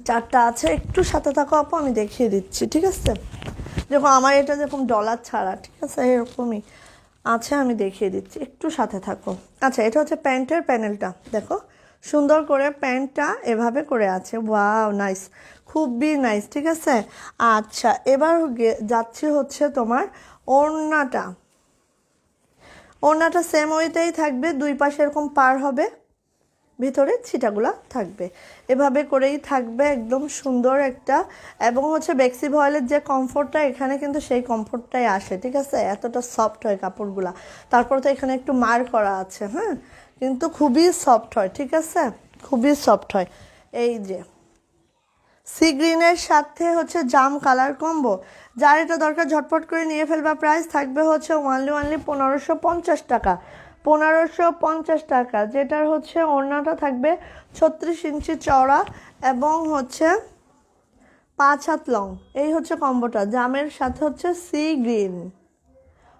চারটা আছে, একটু সাথে থাকো আপু, আমি দেখিয়ে দিচ্ছি, ঠিক আছে? দেখো আমার এটা যেরকম ডলার ছাড়া, ঠিক আছে, এরকমই আছে, আমি দেখিয়ে দিচ্ছি, একটু সাথে থাকো। আচ্ছা এটা হচ্ছে প্যান্টের প্যানেলটা, দেখো সুন্দর করে প্যান্টটা এভাবে করে আছে, ওয়াও নাইস, খুবই নাইস, ঠিক আছে? আচ্ছা এবার যাচ্ছি হচ্ছে তোমার ওড়নাটা। ওড়নাটা সেম ওয়েতেই থাকবে, দুই পাশে এরকম পার হবে, ভিতরে ছিটাগুলা থাকবে, এভাবে করেই থাকবে, একদম সুন্দর একটা। এবং হচ্ছে বেক্সি ভয়েলের যে কমফোর্টটা, এখানে কিন্তু সেই কমফোর্টটাই আসে, ঠিক আছে? এতটা সফট হয় কাপড়গুলা, তারপর তো এখানে একটু মার করা আছে। হ্যাঁ, কিন্তু খুবই সফট হয়, ঠিক আছে, খুবই সফট হয়। এই যে সি গ্রিনের সাথে হচ্ছে জাম কালার কম্বো, যার এটা দরকার ঝটপট করে নিয়ে ফেলবা। প্রাইস থাকবে হচ্ছে ওনলি 1550 টাকা, 1550 টাকা, যেটার হচ্ছে ওড়নাটা থাকবে 36 ইঞ্চি চওড়া এবং হচ্ছে 5 হাত লং। এই হচ্ছে কম্বোটা, জামের সাথে হচ্ছে সি গ্রিন।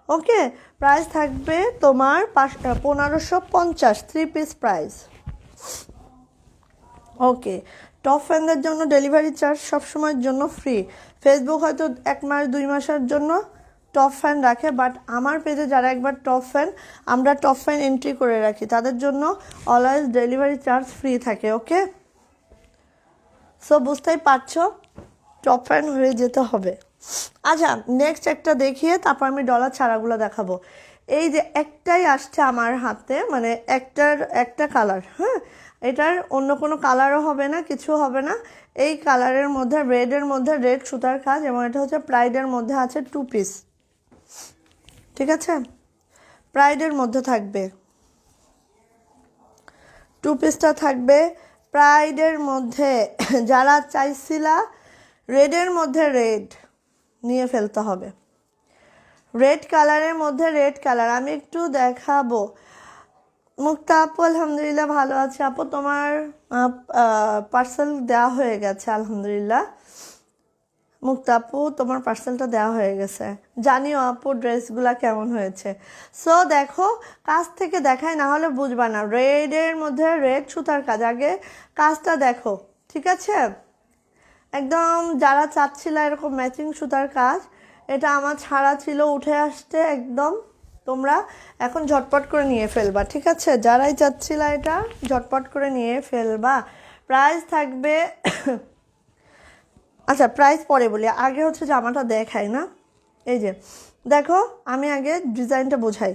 ওকে, প্রাইস থাকবে তোমার 1550, 3 পিস প্রাইস। ওকে, টপ ফ্যানদের জন্য ডেলিভারি চার্জ সবসময়ের জন্য ফ্রি। ফেসবুক হয়তো 1 মাস 2 মাসের জন্য টপ ফ্যান রাখে, বাট আমার পেজে যারা একবার টপ ফ্যান, আমরা টপ ফ্যান এন্ট্রি করে রাখি, তাদের জন্য অলওয়েজ ডেলিভারি চার্জ ফ্রি থাকে। ওকে, সো বুঝতেই পারছো, টপ ফ্যান হয়ে যেতে হবে। আচ্ছা নেক্সট একটা দেখিয়ে তারপর আমি ডলার ছাড়াগুলো দেখাবো। এই যে একটাই আসছে আমার হাতে, মানে একটা কালার। হ্যাঁ, এটার অন্য কোনো কালারও হবে না, কিছু হবে না। এই কালারের মধ্যে, রেডের মধ্যে রেড সুতার কাজ, এবং এটা হচ্ছে প্রাইডের মধ্যে আছে 2 পিস, ঠিক আছে? প্রাইডের মধ্যে থাকবে 2 পিসটা থাকবে প্রাইডের মধ্যে। যারা চাইছিলা রেডের মধ্যে রেড, নিয়ে ফেলতে হবে। রেড কালারের মধ্যে রেড কালার আমি একটু দেখাবো। মুক্তা আপু আলহামদুলিল্লাহ ভালো আছে আপু, তোমার পার্সেল দেওয়া হয়ে গেছে আলহামদুলিল্লাহ। মুক্তা আপু তোমার পার্সেলটা দেওয়া হয়ে গেছে, জানিও আপু ড্রেসগুলা কেমন হয়েছে। সো দেখো, কাজ থেকে দেখায়, না হলে বুঝবা না। রেডের মধ্যে রেড সুতার কাজ, আগে কাজটা দেখো, ঠিক আছে? একদম যারা চাচ্ছিল এরকম ম্যাচিং সুতার কাজ, এটা আমার ছাড়া ছিল, উঠে আসতে একদম। তোমরা এখন ঝটপট করে নিয়ে ফেলবা, ঠিক আছে? যারাই চাচ্ছিল এটা ঝটপট করে নিয়ে ফেলবা। প্রাইস থাকবে আচ্ছা প্রাইস পরে বলি, আগে হচ্ছে জামাটা দেখাই না। এই যে দেখো, আমি আগে ডিজাইনটা বোঝাই।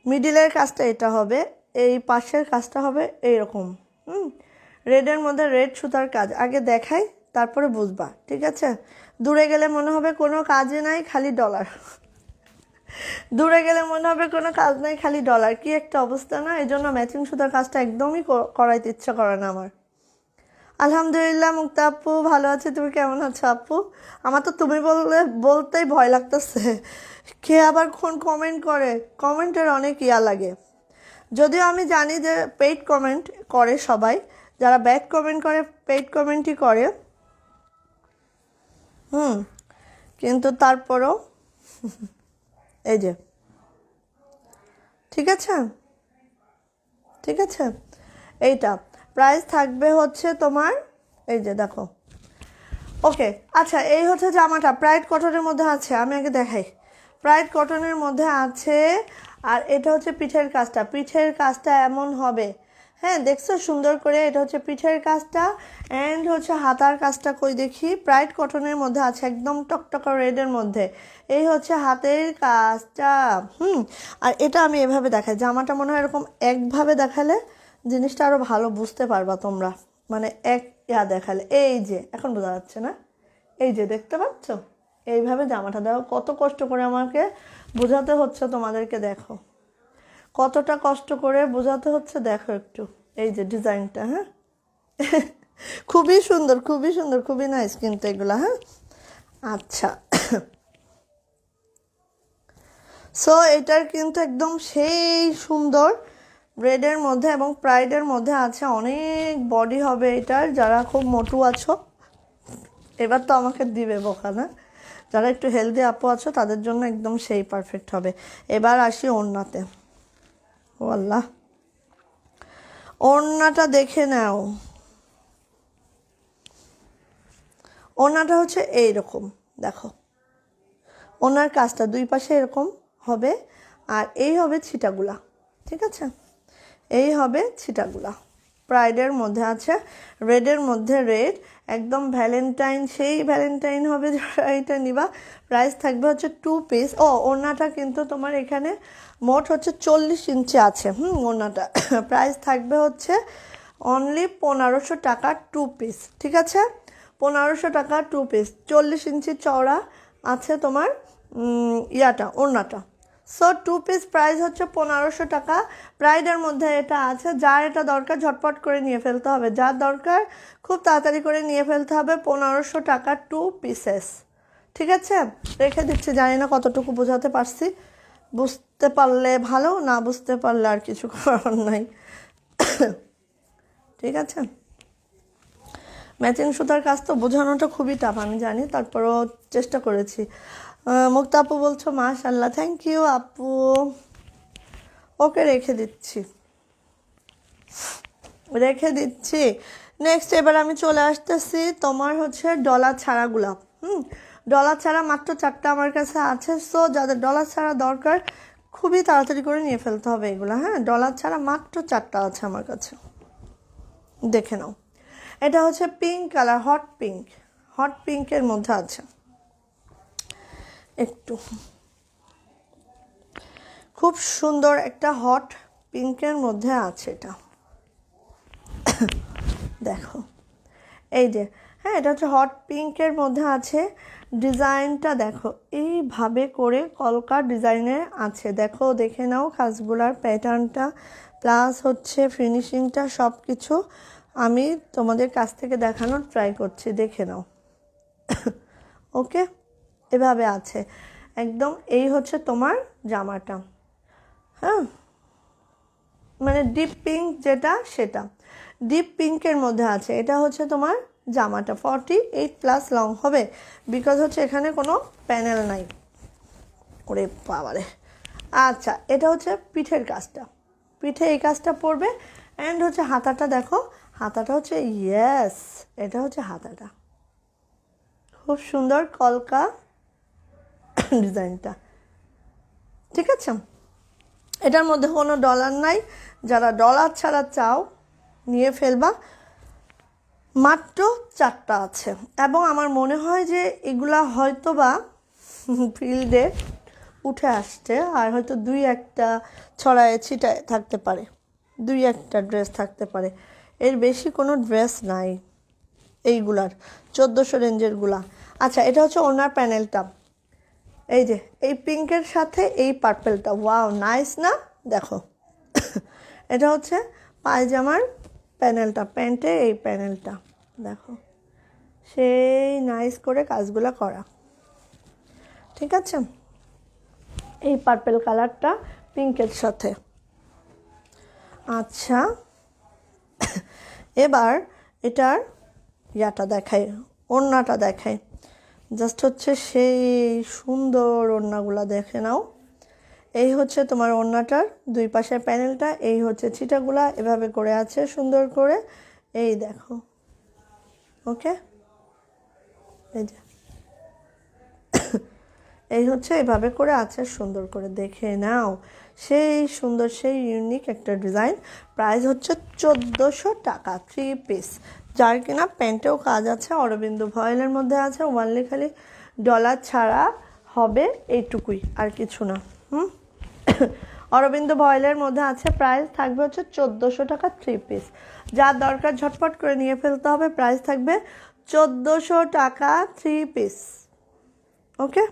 মিডিলের কাজটা এটা হবে, এই পাশের কাজটা হবে এইরকম। রেডের মধ্যে রেড সুতার কাজ আগে দেখাই, তারপরে বুঝবা, ঠিক আছে? দূরে গেলে মনে হবে কোনো কাজে নাই, খালি ডলার। দূরে গেলে মনে হবে কোনো কাজ নাই, খালি ডলার, কি একটা অবস্থা না? এই জন্য ম্যাচিং সুতার কাজটা একদমই করাইতে ইচ্ছা করে না আমার। আলহামদুলিল্লাহ মুক্তা আপু ভালো আছি, তুমি কেমন আছো আপু? আমার তো তুমি বলতেই ভয় লাগতেছে, কে আবার কোন কমেন্ট করে, কমেন্টের অনেক ইয়া লাগে। যদিও আমি জানি যে পেইড কমেন্ট করে সবাই, যারা ব্যাড কমেন্ট করে পেইড কমেন্টই করে। কিন্তু তারপরও এই যে ঠিক আছে, ঠিক আছে। এইটা প্রাইস থাকবে হচ্ছে তোমার, এই যে দেখো। ওকে, আচ্ছা এই হচ্ছে জামাটা প্রাইড কটনের মধ্যে আছে, আমি আগে দেখাই। প্রাইড কটনের মধ্যে আছে, আর এটা হচ্ছে পিঠের কাজটা, পিঠের কাজটা এমন হবে, হ্যাঁ দেখছো সুন্দর করে। এটা হচ্ছে পিঠের কাজটা অ্যান্ড হচ্ছে হাতার কাজটা, কই দেখি। প্রাইড কটনের মধ্যে আছে, একদম টকটকা রেডের মধ্যে। এই হচ্ছে হাতের কাজটা। আর এটা আমি এভাবে দেখাই, জামাটা মনে হয় এরকম একভাবে দেখালে জিনিসটা আরও ভালো বুঝতে পারবা তোমরা, মানে এক ইয়া দেখালে। এই যে এখন বোঝা যাচ্ছে না, এই যে দেখতে পাচ্ছ, এইভাবে জামাটা দেখো কত কষ্ট করে আমাকে বোঝাতে হচ্ছে তোমাদেরকে, দেখো কতটা কষ্ট করে বোঝাতে হচ্ছে, দেখো একটু এই যে ডিজাইনটা। হ্যাঁ খুবই সুন্দর, খুবই সুন্দর, খুবই নাইস কিন্তু এগুলা। হ্যাঁ আচ্ছা সো এটার কিন্তু একদম সেই সুন্দর রেডের মধ্যে এবং প্রাইডের মধ্যে আছে, অনেক বডি হবে এটার। যারা খুব মোটু আছো এবার তো আমাকে দিবে বোকা না, যারা একটু হেলদি আপু আছো তাদের জন্য একদম সেই পারফেক্ট হবে। এবার আসি ওড়নাতে। ও আল্লাহ, ওড়নাটা দেখে নাও। ওড়নাটা হচ্ছে এইরকম, দেখো ওনার কাজটা দুই পাশে এরকম হবে, আর এই হবে ছিটাগুলা, ঠিক আছে, এই হবে ছিটাগুলা। প্রাইডের মধ্যে আছে, রেডের মধ্যে রেড, একদম ভ্যালেন্টাইন, সেই ভ্যালেন্টাইন হবে যারা এটা নিবা। প্রাইস থাকবে হচ্ছে 2 পিস। ও ওড়নাটা কিন্তু তোমার এখানে মোট হচ্ছে 40 ইঞ্চি আছে। ওড়নাটা প্রাইস থাকবে হচ্ছে অনলি 1500 টাকা 2 পিস, ঠিক আছে, 1500 টাকা 2 পিস। 40 ইঞ্চি চওড়া আছে তোমার ইয়াটা, ওড়নাটা। সো 2 পিস প্রাইস হচ্ছে 1500 টাকা। প্রাইডের মধ্যে এটা আছে, যার এটা দরকার ঝটপট করে নিয়ে ফেলতে হবে, যার দরকার খুব তাড়াতাড়ি করে নিয়ে ফেলতে হবে। 1500 টাকা 2 পিসেস, ঠিক আছে। রেখে দিচ্ছি, জানি না কতটুকু বোঝাতে পারছি, বুঝতে পারলে ভালো, না বুঝতে পারলে আর কিছু করার নাই ঠিক আছে। ম্যাচিং সুতার কাজ তো বোঝানোটা খুবই টাফ, আমি জানি, তারপরও চেষ্টা করেছি। মুক্তা আপু বলছো মাশাআল্লাহ, থ্যাংক ইউ আপু। ওকে রেখে দিচ্ছি, রেখে দিচ্ছি। নেক্সট এবার আমি চলে আসতেছি তোমার হচ্ছে ডলার ছাড়াগুলা। ডলার ছাড়া মাত্র 4টা আমার কাছে আছে। সো যাদের ডলার ছাড়া দরকার খুবই তাড়াতাড়ি করে নিয়ে ফেলতে হবে এগুলো। হ্যাঁ ডলার ছাড়া মাত্র 4টা আছে আমার কাছে, দেখে নাও। এটা হচ্ছে pink colour, hot pink, hot পিঙ্কের মধ্যে আছে, একটু খুব সুন্দর একটা হট পিঙ্কের মধ্যে আছে এটা দেখো, এই যে হ্যাঁ এটা হচ্ছে হট পিঙ্কের মধ্যে আছে। ডিজাইনটা দেখো এইভাবে করে কলকা ডিজাইনের আছে, দেখো দেখে নাও কাজগুলার প্যাটার্নটা প্লাস হচ্ছে ফিনিশিংটা, সব কিছু আমি তোমাদের কাছ থেকে দেখানোর ট্রাই করছি, দেখে নাও ওকে এভাবে আছে একদম। এই হচ্ছে তোমার জামাটা, হ্যাঁ মানে ডিপ পিঙ্ক যেটা সেটা ডিপ পিঙ্কের মধ্যে আছে। এটা হচ্ছে তোমার জামাটা 48+ লং হবে, বিকজ হচ্ছে এখানে কোনো প্যানেল নাই। ওরে বাবারে, আচ্ছা এটা হচ্ছে পিঠের কাজটা, পিঠে এই কাজটা পড়বে। অ্যান্ড হচ্ছে হাতাটা দেখো, হাতাটা হচ্ছে ইয়েস, এটা হচ্ছে হাতাটা, খুব সুন্দর কলকা ডিজাইনটা, ঠিক আছে। এটার মধ্যে কোনো ডলার নাই, যারা ডলার ছাড়া চাও নিয়ে ফেলবা। মাত্র 4টা আছে, এবং আমার মনে হয় যে এগুলা হয়তো বা ফিল্ডে উঠে আসছে, আর হয়তো 2-1টা ছড়ায় ছিটায় থাকতে পারে, 2-1টা ড্রেস থাকতে পারে, এর বেশি কোনো ড্রেস নাই এইগুলার 1400 রেঞ্জেরগুলা। আচ্ছা এটা হচ্ছে ওনার প্যানেলটা, এই যে এই পিঙ্কের সাথে এই পার্পেলটা, ওয়াও নাইস না, দেখো এটা হচ্ছে পায়জামার প্যানেলটা, প্যান্টে এই প্যানেলটা, দেখো সেই নাইস করে কাজগুলো করা, ঠিক আছে। এই পার্পেল কালারটা পিঙ্কের সাথে। আচ্ছা, এবার এটার ইয়াটা দেখাই, ওড়নাটা দেখাই। জাস্ট হচ্ছে সেই সুন্দর ওড়নাগুলো দেখে নাও। এই হচ্ছে তোমার ওড়নাটার দুই পাশের প্যানেলটা, এই হচ্ছে ছিটাগুলা এভাবে করে আছে সুন্দর করে, এই দেখো। ওকে, এই যে এই হচ্ছে এভাবে করে আছে সুন্দর করে, দেখে নাও সেই সুন্দর সেই ইউনিক একটা ডিজাইন। প্রাইস হচ্ছে 1400 টাকা, 3 পিস, যার কিনা প্যান্টেও কাজ আছে, অরবিন্দ ভয়েলের মধ্যে আছে। ওয়ানলি খালি ডলার ছাড়া হবে এইটুকুই, আর কিছু না। অরবিন্দ ভয়েলের মধ্যে আছে, প্রাইস থাকবে হচ্ছে 1400 টাকা 3 পিস। যার দরকার ঝটপট করে নিয়ে ফেলতে হবে, প্রাইস থাকবে 1400 টাকা 3 পিস। ওকে,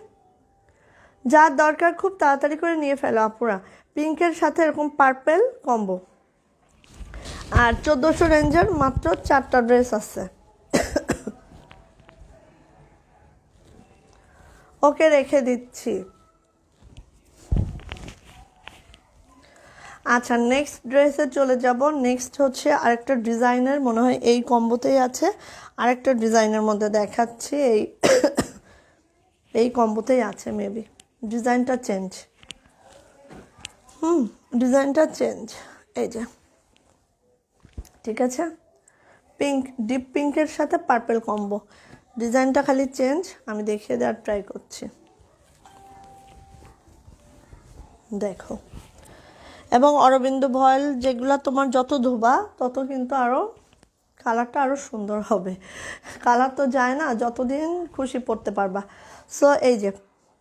যার দরকার খুব তাড়াতাড়ি করে নিয়ে ফেলো আপুরা। পিঙ্কের সাথে এরকম পার্পেল কম্বো, আর 1400 রেঞ্জের মাত্র 4টা ড্রেস আছে। ওকে, রেখে দিচ্ছি। আচ্ছা, নেক্সট ড্রেসে চলে যাব। নেক্সট হচ্ছে আরেকটা ডিজাইনের, মনে হয় এই কম্বোতেই আছে, আরেকটা ডিজাইনের মধ্যে দেখাচ্ছি। এই কম্বোতেই আছে মেবি, ডিজাইনটা চেঞ্জ। ডিজাইনটা চেঞ্জ, এই যে, ঠিক আছে। পিঙ্ক, ডিপ পিঙ্কের সাথে পার্পেল কম্বো, ডিজাইনটা খালি চেঞ্জ। আমি দেখিয়ে দেওয়ার ট্রাই করছি, দেখো। এবং অরবিন্দ ভয়েল যেগুলো তোমার যত ধোবা তত কিন্তু আরও কালারটা আরও সুন্দর হবে। কালার তো যায় না, যতদিন খুশি পরতে পারবা। সো এই যে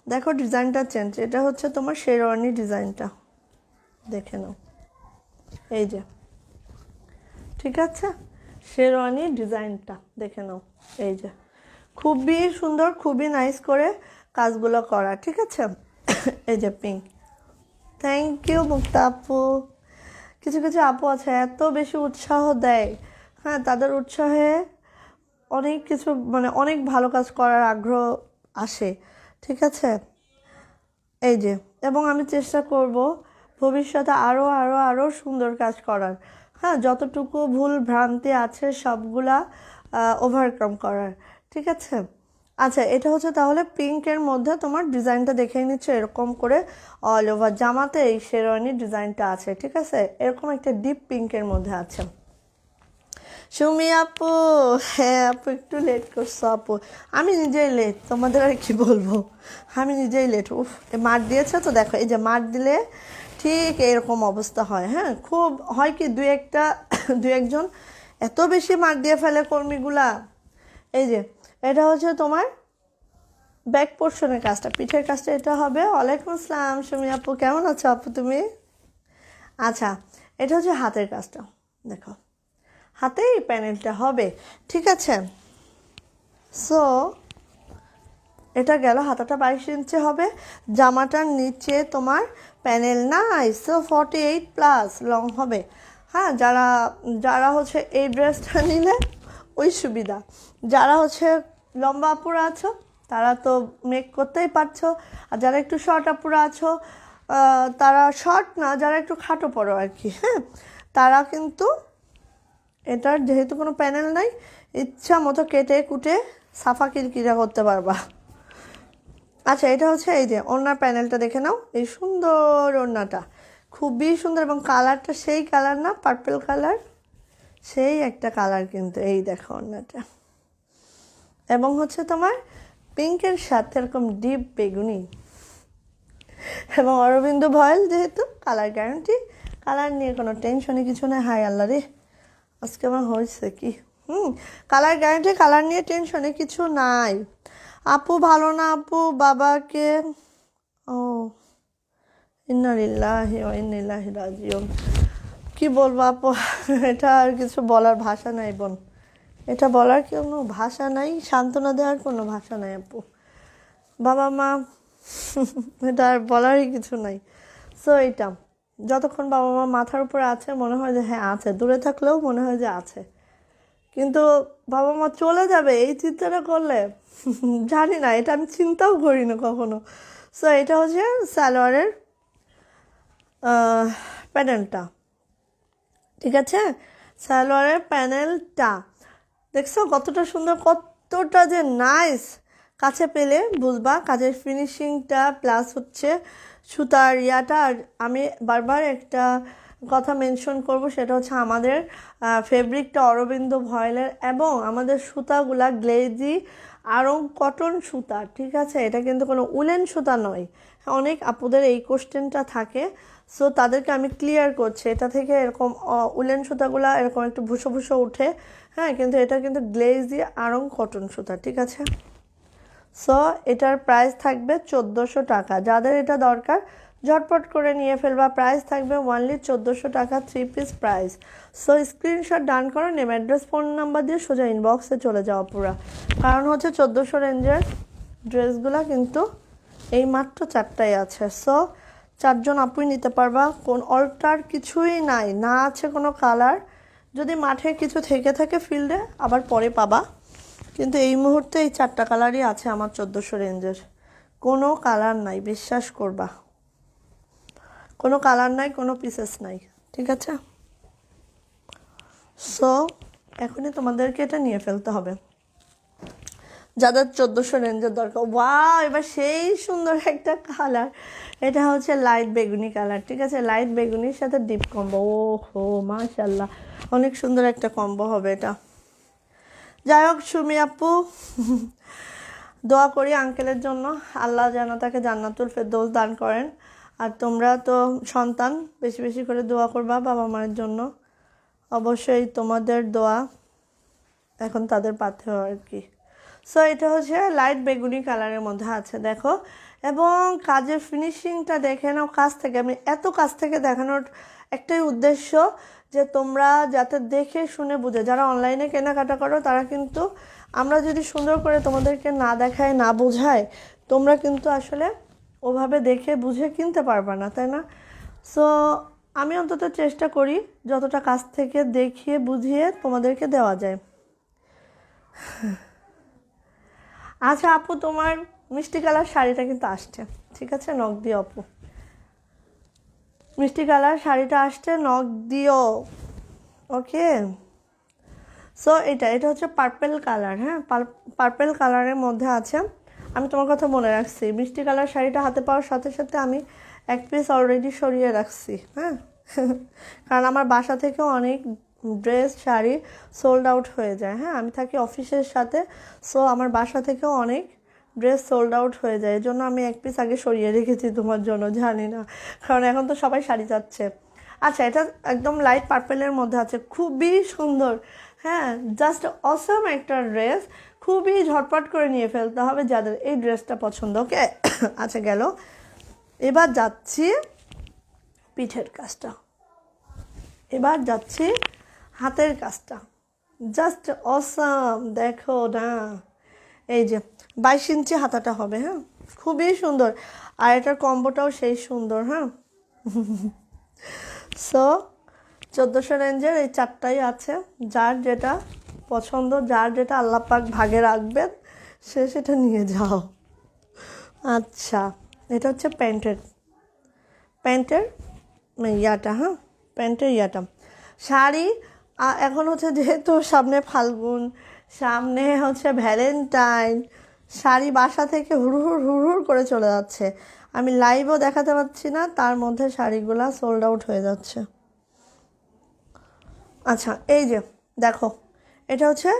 দেখো ডিজাইনটা চেঞ্জ, এটা হচ্ছে তোমার শেরওয়ানি ডিজাইনটা, দেখে নাও, এই যে, ঠিক আছে। শেরওয়ানি ডিজাইনটা দেখে নাও, এই যে, খুবই সুন্দর, খুবই নাইস করে কাজগুলো করা, ঠিক আছে। এই যে পিঙ্ক, থ্যাংক ইউ মুক্তা আপু। কিছু কিছু আপু আছে এত বেশি উৎসাহ দেয়, হ্যাঁ, তাদের উৎসাহে অনেক কিছু, মানে অনেক ভালো কাজ করার আগ্রহ আসে, ঠিক আছে। এই যে, এবং আমি চেষ্টা করব ভবিষ্যতে আরও আরও আরও সুন্দর কাজ করার, হ্যাঁ, যতটুকু ভুল ভ্রান্তি আছে সবগুলা ওভারকাম করার, ঠিক আছে। আচ্ছা, এটা হচ্ছে তাহলে পিঙ্কের মধ্যে তোমার ডিজাইনটা দেখে নিচ্ছ, এরকম করে অল ওভার জামাতে এই শেরওয়ানি ডিজাইনটা আছে, ঠিক আছে। এরকম একটা ডিপ পিঙ্কের মধ্যে আছে। সুমি আপু, হ্যাঁ আপু একটু লেট করছো আপু, আমি নিজেই লেট, তোমাদের আর কি বলবো, আমি নিজেই লেট। উফ, মার দিয়েছে তো, দেখো এই যে মার দিলে ঠিক এরকম অবস্থা হয়। হ্যাঁ, খুব হয় কি দু একজন এত বেশি মার দিয়ে ফেলে কর্মীগুলা। এই যে এটা হচ্ছে তোমার ব্যাক পোর্শনের কাজটা, পিঠের কাজটা এটা হবে। ওয়ালাইকুম আসসালাম সুমি আপু, কেমন আছো আপু তুমি? আচ্ছা, এটা হচ্ছে হাতের কাজটা, দেখো হাতেই প্যানেলটা হবে, ঠিক আছে। সো এটা গেল, হাতাটা 22 ইঞ্চি হবে। জামাটার নিচে তোমার প্যানেল নাই, সো 48+ লং হবে। হ্যাঁ, যারা যারা হচ্ছে এই ড্রেসটা নিলে ওই সুবিধা, যারা হচ্ছে লম্বা আপুরা আছো তারা তো মেক করতেই পারছো, আর যারা একটু শর্ট আপুরা আছো, তারা শর্ট না, যারা একটু খাটো পড়ো আর কি, হ্যাঁ, তারা কিন্তু এটার যেহেতু কোনো প্যানেল নাই, ইচ্ছা মতো কেটে কুটে সাফা কিরকিরা করতে পারবা। আচ্ছা, এটা হচ্ছে এই যে ওড়নার প্যানেলটা দেখে নাও, এই সুন্দর ওড়নাটা খুবই সুন্দর, এবং কালারটা সেই কালার না, পার্পল কালার, সেই একটা কালার কিন্তু, এই দেখো ওড়নাটা। এবং হচ্ছে তোমার পিঙ্কের সাথে এরকম ডিপ বেগুনি, এবং অরবিন্দ ভয়েল যেহেতু কালার গ্যারান্টি, কালার নিয়ে কোনো টেনশনই কিছু নেই। হাই আল্লাহ রে, আজকে আমার হয়েছে কি, কালার গ্যারান্টি, কালার নিয়ে টেনশনে কিছু নাই। আপু ভালো না আপু, বাবাকে, ও ইন্না লিল্লাহি ওয়া ইন্না ইলাইহি রাজিউন, কি বলবো আপু, এটা আর কিছু বলার ভাষা নাই বোন, এটা বলার কোনো ভাষা নাই, সান্ত্বনা দেওয়ার কোনো ভাষা নাই আপু, বাবা মা, এটা আর বলারই কিছু নাই। সো এটা যতক্ষণ বাবা মা মাথার উপরে আছে মনে হয় যে হ্যাঁ আছে, দূরে থাকলেও মনে হয় যে আছে, কিন্তু বাবা মা চলে যাবে এই চিন্তাটা করলে জানি না, এটা আমি চিন্তাও করি না কখনো। সো এটা হচ্ছে সালোয়ারের প্যানেলটা, ঠিক আছে? সালোয়ারের প্যানেলটা দেখছো কতটা সুন্দর, কতটা যে নাইস। কাছে পেলে বুঝবা কাজের ফিনিশিংটা, প্লাস হচ্ছে সুতার ইয়াটা। আর আমি বারবার একটা কথা মেনশন করব, সেটা হচ্ছে আমাদের ফেব্রিকটা অরবিন্দ ভয়েলের, এবং আমাদের সুতাগুলা গ্লেজি আরং কটন সুতা, ঠিক আছে? এটা কিন্তু কোনো উলেন সুতা নয়। অনেক আপুদের এই কোশ্চেনটা থাকে, সো তাদেরকে আমি ক্লিয়ার করছি। এটা থেকে এরকম উলেন সুতাগুলা এরকম একটু ভুসো ভুসো উঠে, হ্যাঁ, কিন্তু এটা কিন্তু গ্লেজি আরং কটন সুতা, ঠিক আছে? সো এটার প্রাইস থাকবে 1400 টাকা। যাদের এটা দরকার ঝটপট করে নিয়ে ফেলবা। প্রাইস থাকবে ওনলি 1400 টাকা, 3 পিস প্রাইস। সো স্ক্রিনশট ডান করো, নেম, অ্যাড্রেস, ফোন নাম্বার দিয়ে সোজা ইনবক্সে চলে যাওয়া পুরা। কারণ হচ্ছে 1400 রেঞ্জের ড্রেসগুলো কিন্তু এই মাত্র 4টাই আছে। সো 4জন আপুই নিতে পারবা, কোন অল্টার কিছুই নাই, না আছে কোনো কালার। যদি মাঠে কিছু থেকে থাকে ফিল্ডে আবার পরে পাবা, কিন্তু এই মুহূর্তে এই 4টা কালারই আছে আমার 1400 রেঞ্জের। কোনো কালার নাই, বিশ্বাস করবা, কোনো কালার নাই, কোনো পিসেস নাই, ঠিক আছে? সো এখনই তোমাদেরকে এটা নিয়ে ফেলতে হবে যাদের 1400 রেঞ্জের দরকার। ওয়াও, এবার সেই সুন্দর একটা কালার, এটা হচ্ছে লাইট বেগুনি কালার, ঠিক আছে? লাইট বেগুনির সাথে ডিপ কম্বো, ও হো মাশাল্লাহ, অনেক সুন্দর একটা কম্বো হবে এটা। যাই হোক সুমি আপু, দোয়া করি আঙ্কেলের জন্য, আল্লাহ যেন তাকে জান্নাতুল ফেরদৌস দান করেন। আর তোমরা তো সন্তান, বেশি বেশি করে দোয়া করবা বাবা মায়ের জন্য। অবশ্যই তোমাদের দোয়া এখন তাদের পাতে হয় আর কি। সো এটা হচ্ছে লাইট বেগুনি কালারের মধ্যে আছে, দেখো। এবং কাজের ফিনিশিংটা দেখে নাও কাছ থেকে। আমি এত কাছ থেকে দেখানোর একটাই উদ্দেশ্য, যে তোমরা যাতে দেখে শুনে বুঝে। যারা অনলাইনে কেনাকাটা করো তারা কিন্তু, আমরা যদি সুন্দর করে তোমাদেরকে না দেখায়, না বোঝায়, তোমরা কিন্তু আসলে ওভাবে দেখে বুঝে কিনতে পারবা না, তাই না? সো আমি অন্তত চেষ্টা করি যতটা কাছ থেকে দেখিয়ে বুঝিয়ে তোমাদেরকে দেওয়া যায়। আচ্ছা আপু, তোমার মিষ্টি কালার শাড়িটা কিন্তু আসছে, ঠিক আছে? নখ দিও আপু, মিষ্টি কালার শাড়িটা আসছে, নখ দিও, ওকে? সো এটা হচ্ছে পার্পেল কালার, হ্যাঁ, পার্পেল কালারের মধ্যে আছে। আমি তোমার কথা মনে রাখছি, মিষ্টি কালার শাড়িটা হাতে পাওয়ার সাথে সাথে আমি এক পিস অলরেডি সরিয়ে রাখছি, হ্যাঁ। কারণ আমার বাসা থেকেও অনেক ড্রেস শাড়ি সোল্ড আউট হয়ে যায়, হ্যাঁ, আমি থাকি অফিসের সাথে। সো আমার বাসা থেকেও অনেক ড্রেস সোল্ড আউট হয়ে যায়, এই জন্য আমি এক পিস আগে সরিয়ে রেখেছি তোমার জন্য, জানি না, কারণ এখন তো সবাই শাড়ি চাচ্ছে। আচ্ছা, এটা একদম লাইট পার্পেলের মধ্যে আছে, খুবই সুন্দর, হ্যাঁ, জাস্ট অসম একটা ড্রেস। খুবই ঝটপট করে নিয়ে ফেলতে হবে যাদের এই ড্রেসটা পছন্দ, ওকে? আচ্ছা গেল, এবার যাচ্ছি পিঠের কাজটা, এবার যাচ্ছি হাতের কাজটা, জাস্ট অসাম, দেখো না, এই যে 22 ইঞ্চি হাতাটা হবে, হ্যাঁ, খুবই সুন্দর। আর এটার কম্বোটাও সেই সুন্দর, হ্যাঁ। সো 1400 রেঞ্জের এই 4টাই আছে, যার যেটা পছন্দ, যার যেটা আল্লাহ পাক ভাগে রাখবেন সে সেটা নিয়ে যাও। আচ্ছা, এটা হচ্ছে প্যান্টের ইয়াটা, হ্যাঁ, প্যান্টের ইয়াটা। শাড়ি এখন হচ্ছে যেহেতু সামনে ফাল্গুন, সামনে হচ্ছে ভ্যালেন্টাইন, শাড়ি বাসা থেকে হুড় করে চলে যাচ্ছে। আমি লাইভও দেখাতে পারছি না, তার মধ্যে শাড়িগুলা সোল্ড আউট হয়ে যাচ্ছে। আচ্ছা, এই যে দেখো, এটা হচ্ছে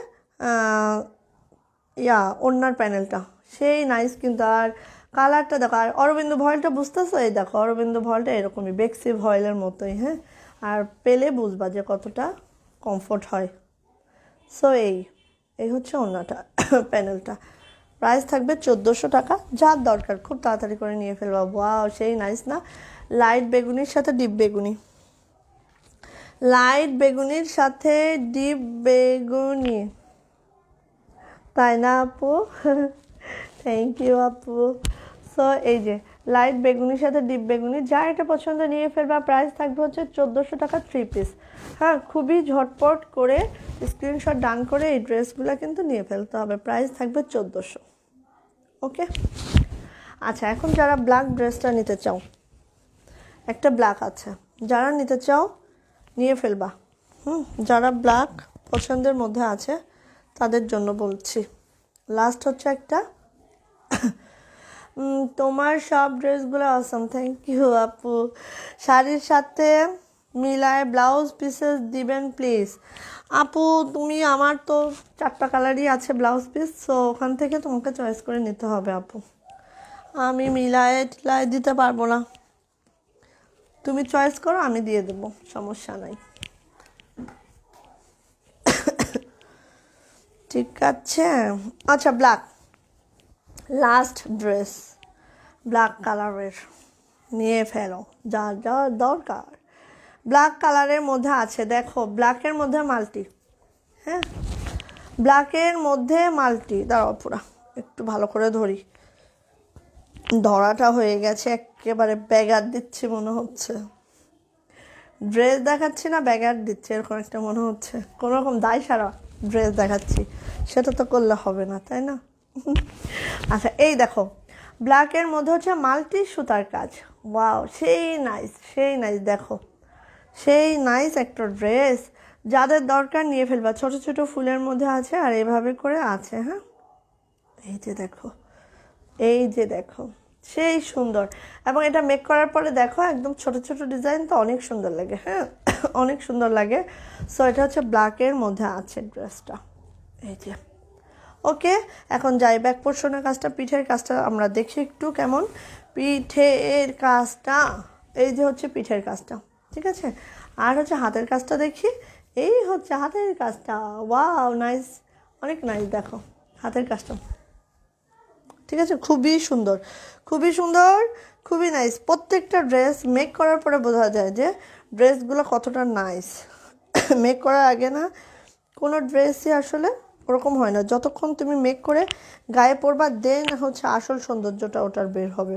ওড়নার প্যানেলটা সেই নাইস কিন্তু। আর কালারটা দেখো, আর অরবিন্দ ভয়েলটা বুঝতেছো, এই দেখো অরবিন্দ ভয়েলটা এরকমই বেক্সি ভয়েলের মতোই, হ্যাঁ। আর পেলে বুঝবা যে কতটা কমফোর্ট হয়। সো এই হচ্ছে ওড়নাটা, প্যানেলটা। প্রাইস থাকবে 1400 টাকা। যার দরকার খুব তাড়াতাড়ি করে নিয়ে ফেলবা। ওয়াও, সেই নাইস না? লাইট বেগুনির সাথে ডিপ বেগুনি, লাইট বেগুনির সাথে ডিপ বেগুনি, তাই না আপু? থ্যাংক ইউ আপু। সো এই যে লাইট বেগুনির সাথে ডিপ বেগুনি, যার এটা পছন্দ নিয়ে ফেলবা। প্রাইস থাকবে হচ্ছে 1400 টাকা 3 পিস। হ্যাঁ, খুবই ঝটপট করে স্ক্রিনশট ডান করে এই ড্রেসগুলো কিন্তু নিয়ে ফেলতে হবে। প্রাইস থাকবে 1400। ওকে, আচ্ছা এখন যারা ব্ল্যাক ড্রেসটা নিতে চাও, একটা ব্ল্যাক আছে, যারা নিতে চাও নিয়ে ফেলবা। যারা ব্ল্যাক পছন্দের মধ্যে আছে তাদের জন্য বলছি। লাস্ট হচ্ছে একটা তোমার সব ড্রেসগুলো অসম, থ্যাংক ইউ আপু। শাড়ির সাথে মিলায় ব্লাউজ পিসেস দিবেন প্লিজ। আপু তুমি, আমার তো 4টা কালারই আছে ব্লাউজ পিস, সো ওখান থেকে তোমাকে চয়েস করে নিতে হবে আপু। আমি মিলায় টিলায় দিতে পারবো না, তুমি চয়েস করো, আমি দিয়ে দেবো, সমস্যা নাই। ঠিক আছে, আচ্ছা ব্ল্যাক লাস্ট ড্রেস, ব্ল্যাক কালারের নিয়ে ফেলো, যা যা দরকার। ব্ল্যাক কালারের মধ্যে আছে, দেখো ব্ল্যাকের মধ্যে মাল্টি। হ্যাঁ, ব্ল্যাকের মধ্যে মাল্টি। দাঁড়াও পুরা একটু ভালো করে ধরি, ধরাটা হয়ে গেছে একেবারে, ব্যাগার দিচ্ছি মনে হচ্ছে। ড্রেস দেখাচ্ছি না ব্যাগার দিচ্ছি, এরকম একটা মনে হচ্ছে। কোনোরকম দায় সারা ড্রেস দেখাচ্ছি, সেটা তো করলে হবে না, তাই না? আচ্ছা এই দেখো, ব্ল্যাকের মধ্যে হচ্ছে মাল্টি সুতার কাজ। ওয়াও, সেই নাইস, সেই নাইস, দেখো সেই নাইস একটা ড্রেস। যাদের দরকার নিয়ে ফেলবা। ছোট ছোট ফুলের মধ্যে আছে আর এভাবে করে আছে। হ্যাঁ, এই যে দেখো, এই যে দেখো, সেই সুন্দর। এবং এটা মেক করার পরে দেখো একদম ছোট ছোট ডিজাইন, তো অনেক সুন্দর লাগে। হ্যাঁ, অনেক সুন্দর লাগে। সো এটা হচ্ছে ব্ল্যাকের মধ্যে আছে ড্রেসটা, এই যে। ওকে, এখন যাই ব্যাক পোর্শনের কাজটা, পিঠের কাজটা আমরা দেখি একটু কেমন। পিঠের কাজটা, এই যে হচ্ছে পিঠের কাজটা, ঠিক আছে। আর হচ্ছে হাতের কাজটা দেখি, এই হচ্ছে হাতের কাজটা। ওয়াও নাইস, অনেক নাইস, দেখো হাতের কাজটা, ঠিক আছে। খুবই সুন্দর, খুবই সুন্দর, খুবই নাইস। প্রত্যেকটা ড্রেস মেক করার পরে বোঝা যায় যে ড্রেসগুলো কতটা নাইস। মেক করার আগে না কোনো ড্রেসই আসলে ওরকম হয় না, যতক্ষণ তুমি মেক করে গায়ে পরবা দেন হচ্ছে আসল সৌন্দর্যটা ওটার বের হবে।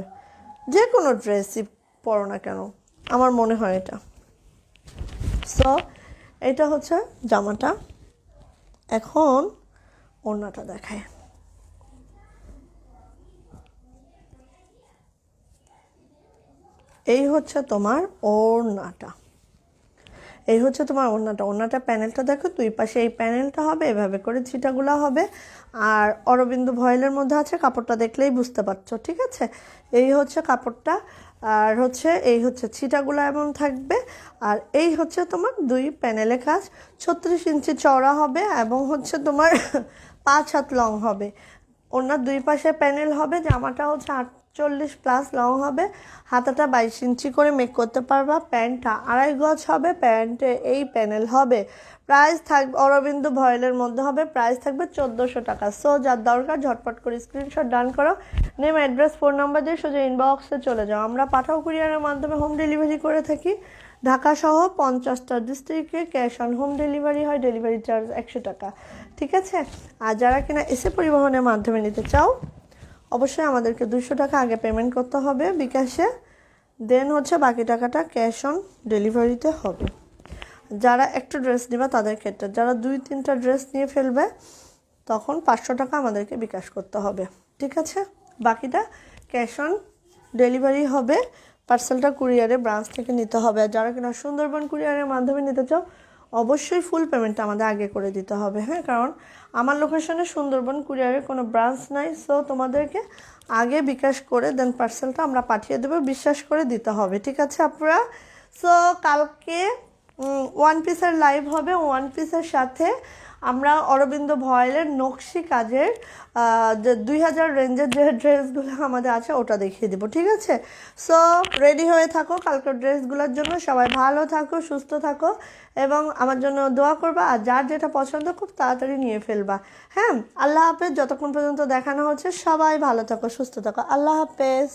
যে কোনো ড্রেসই পরো না কেন, আমার মনে হয় এটা। সো এটা হচ্ছে জামাটা। এখন ওড়নাটা দেখায়। এই হচ্ছে তোমার ওড়নাটা, এই হচ্ছে তোমার ওড়নাটা। ওড়নাটা প্যানেলটা দেখো, দুই পাশে এই প্যানেলটা হবে, এভাবে করে ছিটাগুলা হবে। আর অরবিন্দ ভয়েলের মধ্যে আছে, কাপড়টা দেখলেই বুঝতে পারছো, ঠিক আছে। এই হচ্ছে কাপড়টা, আর হচ্ছে এই হচ্ছে ছিটাগুলা এমন থাকবে। আর এই হচ্ছে তোমার দুই প্যানেলে কাজ। 36 ইঞ্চি চওড়া হবে এবং হচ্ছে তোমার 5 হাত লং হবে। ওনার দুই পাশে প্যানেল হবে। জামাটা হচ্ছে 48+ লং হবে। হাতাটা 22 ইঞ্চি করে মেক করতে পারবা। প্যান্টটা 2.5 গজ হবে, প্যান্টে এই প্যানেল হবে। প্রাইস থাকবে অরবিন্দ ভয়েলের মধ্যে হবে, প্রাইস থাকবে 1400 টাকা। সো যার দরকার ঝটপট করে স্ক্রিনশট ডান করো, নেম অ্যাড্রেস ফোন নাম্বার দিয়ে সোজা ইনবক্সে চলে যাও। আমরা পাঠাও কুরিয়ারের মাধ্যমে হোম ডেলিভারি করে থাকি। ঢাকা সহ 50টা ডিস্ট্রিক্টে ক্যাশ অন হোম ডেলিভারি হয়, ডেলিভারি চার্জ 100 টাকা, ঠিক আছে। আর যারা কিনা এসে পরিবহনের মাধ্যমে নিতে চাও, অবশ্যই আমাদেরকে 200 টাকা আগে পেমেন্ট করতে হবে বিকাশে, দেন হচ্ছে বাকি টাকাটা ক্যাশ অন ডেলিভারিতে হবে। যারা একটা ড্রেস নেবে তাদের ক্ষেত্রে, যারা 2-3টা ড্রেস নিয়ে ফেলবে তখন 500 টাকা আমাদেরকে বিকাশ করতে হবে, ঠিক আছে। বাকিটা ক্যাশ অন ডেলিভারি হবে। পার্সেলটা কুরিয়ারে ব্রাঞ্চ থেকে নিতে হবে। আর যারা কিনা সুন্দরবন কুরিয়ারের মাধ্যমে নিতে চাও, অবশ্যই ফুল পেমেন্টটা আমাদের আগে করে দিতে হবে। হ্যাঁ, কারণ আমার লোকেশনে সুন্দরবন কুরিয়ারের কোনো ব্রাঞ্চ নাই। সো তোমাদেরকে আগে বিকাশ করে দেন পার্সেলটা আমরা পাঠিয়ে দেবো, বিশ্বাস করে দিতে হবে, ঠিক আছে আপনারা। সো কালকে ওয়ান পিসের লাইভ হবে। ওয়ান পিসের সাথে আমরা অরবিন্দ ভয়েলের নকশি কাজের যে 2000 রেঞ্জের যে ড্রেসগুলো আমাদের আছে ওটা দেখিয়ে দেবো, ঠিক আছে। সো রেডি হয়ে থাকো কালকের ড্রেসগুলোর জন্য। সবাই ভালো থাকো, সুস্থ থাকো এবং আমার জন্য দোয়া করবা। আর যার যেটা পছন্দ খুব তাড়াতাড়ি নিয়ে ফেলবা। হ্যাঁ, আল্লাহ হাফেজ। যতক্ষণ পর্যন্ত দেখানো হচ্ছে সবাই ভালো থাকো, সুস্থ থাকো। আল্লাহ হাফেজ।